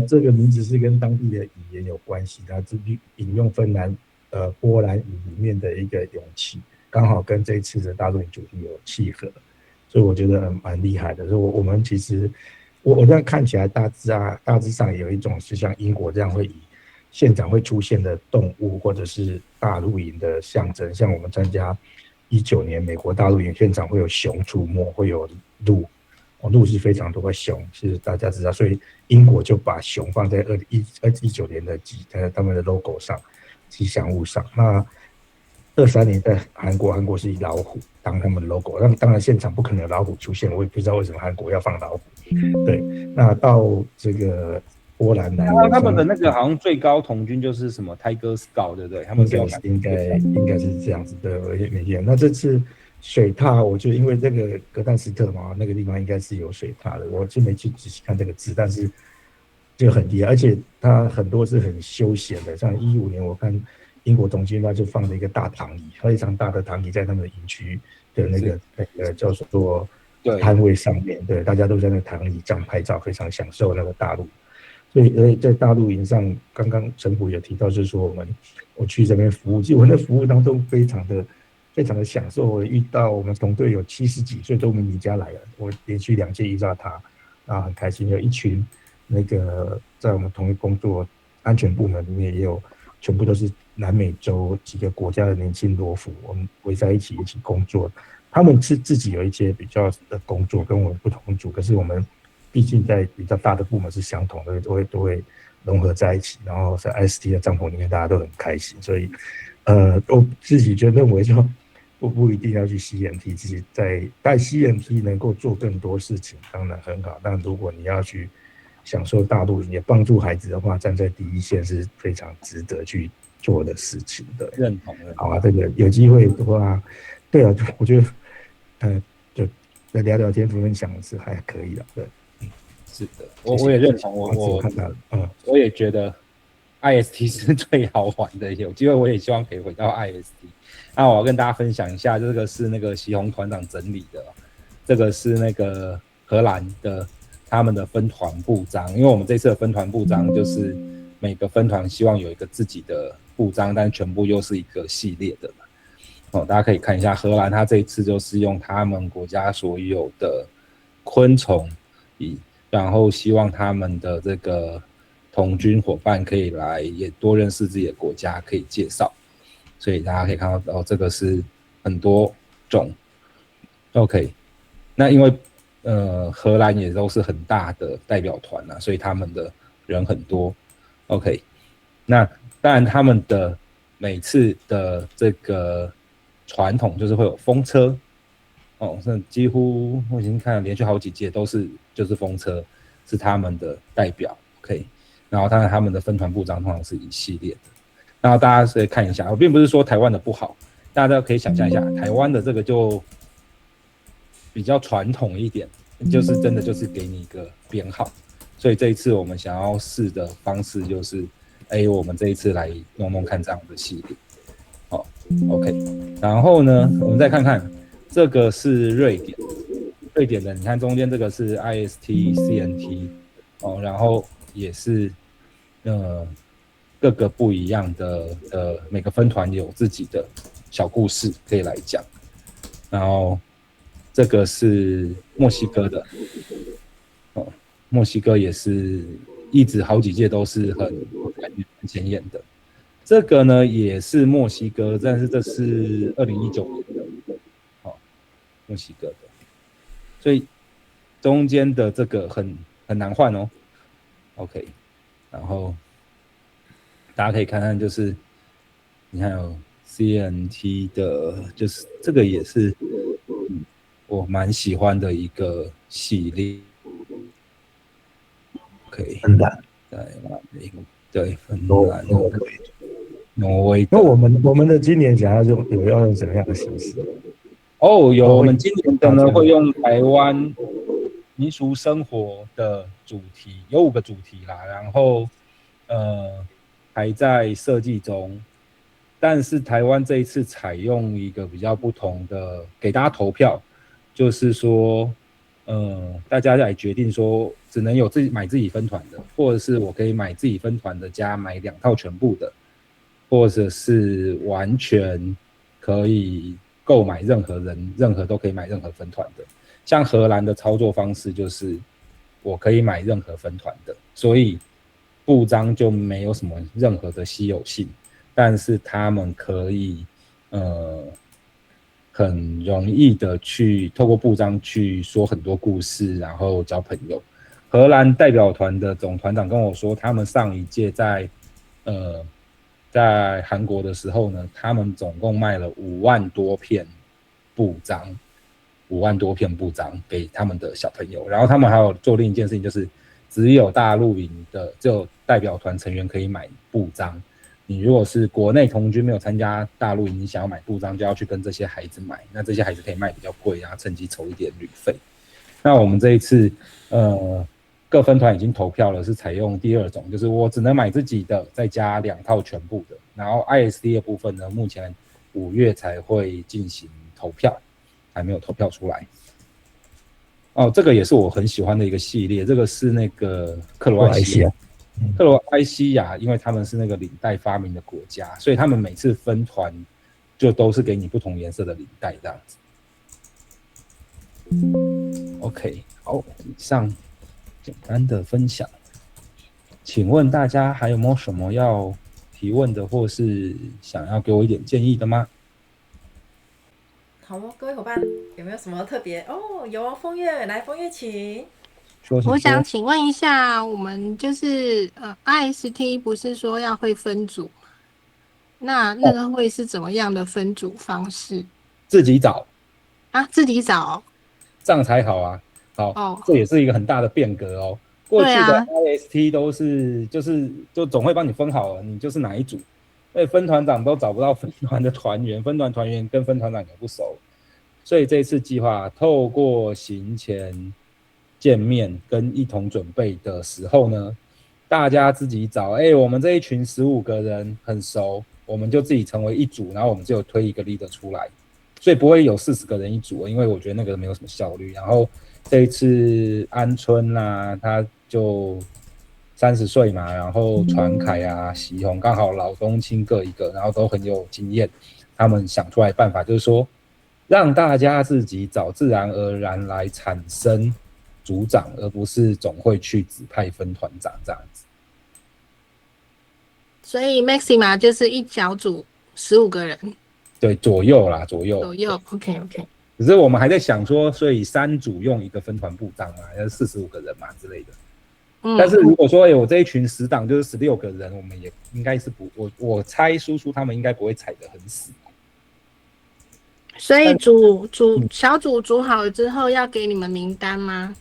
Speaker 5: 这个名字是跟当地的语言有关系，它是引用芬兰波兰语里面的一个勇气，刚好跟这一次的大陆营主题有契合，所以我觉得蛮厉害的。所以我们其实我这样看起来大致上也有一种是像英国这样会以现场会出现的动物或者是大陆营的象征，像我们参加19年美国大陆营现场会有熊出没，会有鹿是非常多的熊，是大家知道，所以英国就把熊放在19年的他们的 logo 上，吉祥物上。那23年在韩国是以老虎当他们的 logo， 那当然现场不可能有老虎出现，我也不知道为什么韩国要放老虎。对，那到这个波兰来，
Speaker 2: 他们的那个好像最高童军就是什么 Tiger Scout， 对不对？他们
Speaker 5: 应该是这样子的，没错。那这次水獭，我觉得因为这个格但斯特嘛，那个地方应该是有水獭的，我就没去仔细看这个字，但是就很厉害，而且它很多是很休闲的，像15年我看英国童军那就放了一个大躺椅，非常大的躺椅在他们的营区的那个叫做摊位上面，对，大家都在那个躺椅上拍照，非常享受那个大陆。所以在大陆营上，刚刚陈普也提到，就是说我去这边服务，其实我在服务当中非常的享受。我遇到我们同队有70几岁都移家来了，我连续2届遇到他，啊，很开心。有一群那个在我们同一工作安全部门里面也有，全部都是南美洲几个国家的年轻罗浮，我们围在一起工作。他们是自己有一些比较的工作跟我们不同组，可是我们毕竟在比较大的部门是相同的，都会融合在一起，然后在 ST 的帐篷里面大家都很开心，所以我自己就认为就不一定要去 CMT， 自己在 CMT 能够做更多事情当然很好，但如果你要去享受大陆营也帮助孩子的话，站在第一线是非常值得去做的事情的。
Speaker 2: 认同。
Speaker 5: 好啊，这个有机会的话，对啊，我觉得就再聊聊天分享是还可以的，对。
Speaker 2: 是的，我也认同，我也觉得 IST 是最好玩的，有机会我也希望可以回到 IST。那我要跟大家分享一下，这个是那个席宏团长整理的，这个是那个荷兰的他们的分团部章，因为我们这次的分团部章就是每个分团希望有一个自己的部章，但全部又是一个系列的嘛。大家可以看一下荷兰，他这一次就是用他们国家所有的昆虫然后希望他们的这个童军伙伴可以来也多认识自己的国家，可以介绍，所以大家可以看到这个是很多种 OK。 那因为荷兰也都是很大的代表团啊，所以他们的人很多 OK。 那当然他们的每次的这个传统就是会有风车哦，几乎我已经看了连续好几届都是就是风车，是他们的代表 ，OK。然后当然他们的分团部长通常是一系列的。然后大家可以看一下，我并不是说台湾的不好，大家可以想象一下，台湾的这个就比较传统一点，就是真的就是给你一个编号。所以这一次我们想要试的方式就是，我们这一次来弄弄看这样的系列。好 ，OK。然后呢，我们再看看这个是瑞典，瑞典的，你看中间这个是 IST、CNT， 然后也是各个不一样的每个分团有自己的小故事可以来讲。然后这个是墨西哥的，墨西哥也是一直好几届都是很显眼的。这个呢也是墨西哥，但是这是2019年的，墨西哥的，所以中间的这个很难换哦。OK， 然后大家可以看看，就是你看有 CNT 的，就是这个也是我蛮喜欢的一个系列。OK，
Speaker 5: 芬兰，
Speaker 2: 对，芬兰、
Speaker 5: 挪威。那我们的今年想要要用怎么样的形式？
Speaker 2: 我们今年的呢会用台湾民俗生活的主题，有5个主题啦，然后还在设计中，但是台湾这一次采用一个比较不同的，给大家投票，就是说大家来决定说只能有买自己分团的，或者是我可以买自己分团的加买2套全部的，或者是完全可以购买任何都可以买任何分团的。像荷兰的操作方式就是我可以买任何分团的，所以布章就没有什么任何的稀有性，但是他们可以很容易的去透过布章去说很多故事，然后交朋友。荷兰代表团的总团长跟我说，他们上一届在韩国的时候呢，他们总共卖了5万多片布章给他们的小朋友。然后他们还有做另一件事情，就是只有大陆营的只有代表团成员可以买布章。你如果是国内童军没有参加大陆营，你想要买布章就要去跟这些孩子买，那这些孩子可以卖比较贵，然后趁机筹一点旅费。那我们这一次各分团已经投票了，是采用第2种，就是我只能买自己的，再加2套全部的。然后 ISD 的部分呢，目前5月才会进行投票，还没有投票出来。这个也是我很喜欢的一个系列，这个是那个克罗埃西亚。克罗埃西亚，因为他们是那个领带发明的国家，所以他们每次分团就都是给你不同颜色的领带这样子。OK， 好，以上简单的分享，请问大家还有没有什么要提问的，或是想要给我一点建议的吗？
Speaker 6: 好，各位伙伴有没有什么特别？有哦，风月来，风月请。
Speaker 4: 我想请问一下，我们就是IST 不是说要会分组吗？那个会是怎么样的分组方式？
Speaker 2: 自己找
Speaker 4: 啊，自己找，
Speaker 2: 这样才好啊。好，这也是一个很大的变革哦。过去的 IST 都是就总会帮你分好了，你就是哪一组，所以分团长都找不到分团的团员，分团团员跟分团长也不熟，所以这次计划透过行前见面跟一同准备的时候呢，大家自己找，我们这一群15个人很熟，我们就自己成为一组，然后我们就推一个 leader 出来，所以不会有40个人一组，因为我觉得那个没有什么效率。然后这一次安春啊，他就30岁嘛，然后传凯啊、喜宏刚好老中青各一个，然后都很有经验，他们想出来的办法就是说，让大家自己找，自然而然来产生组长，而不是总会去指派分团长这样子。
Speaker 4: 所以 Maxima 就是一小组15个人，
Speaker 2: 对，左右啦，左右。
Speaker 4: OK。
Speaker 2: 只是我们还在想说，所以3组用一个分团部长嘛，要45个人嘛之类的。但是如果说我这一群死党就是16个人，我们也应该是不，我猜叔叔他们应该不会踩得很死。
Speaker 4: 所以小组组好了之后要给你们名单吗？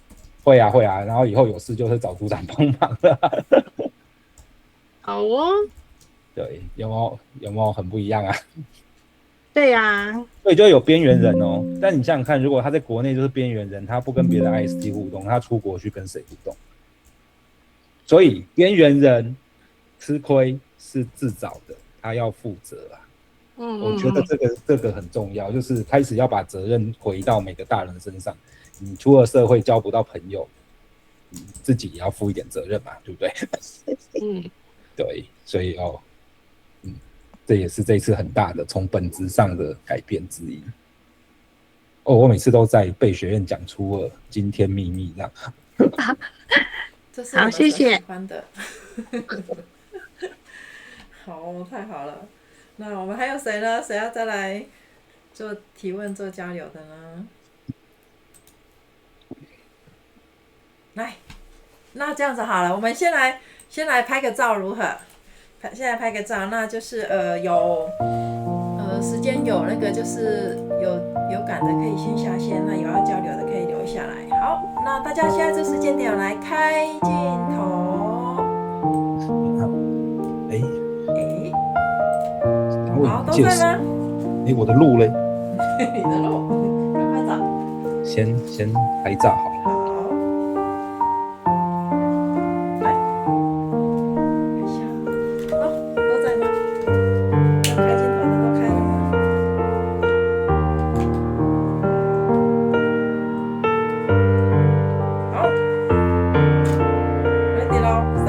Speaker 2: 会啊，然后以后有事就是找组长帮忙了。
Speaker 4: 好哦，
Speaker 2: 对，有没有很不一样啊？
Speaker 4: 对呀、
Speaker 2: 所以就有边缘人哦。但你想想看，如果他在国内就是边缘人，他不跟别的 IST 互动，他出国去跟谁互动？所以边缘人吃亏是自找的，他要负责啊。我觉得这个很重要，就是开始要把责任回到每个大人身上。你出了社会交不到朋友，你自己也要负一点责任嘛，对不对？对，所以这也是这次很大的从本质上的改变之一。我每次都在被学院讲初二惊天秘密这样。
Speaker 6: 这是我们
Speaker 4: 谢谢
Speaker 6: 所喜欢的。好，太好了。那我们还有谁呢？谁要再来做提问、做交流的呢？来，那这样子好了，我们先来拍个照，如何？现在拍个照，那就是有时间有那个就是有感的可以先下线，那有要交流的可以留下来。好，那大家现在这时间点来开镜头。好，都在吗？
Speaker 2: 我的路嘞？
Speaker 6: 你的路，赶快找。
Speaker 2: 先拍照好了。
Speaker 6: 好，来，看一下。都在吗？要开镜头的都开了吗？好 ，ready 咯，3，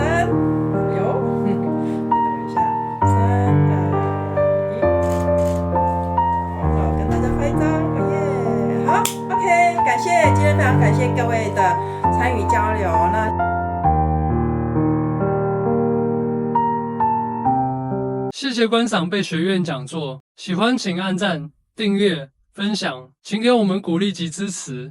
Speaker 6: 有，等一下，3、2、1，好，跟大家拍照，耶，好 ，OK， 感谢，今天非常感谢各位的参与交流，
Speaker 7: 谢谢观赏被学院讲座，喜欢请按赞、订阅、分享，请给我们鼓励及支持。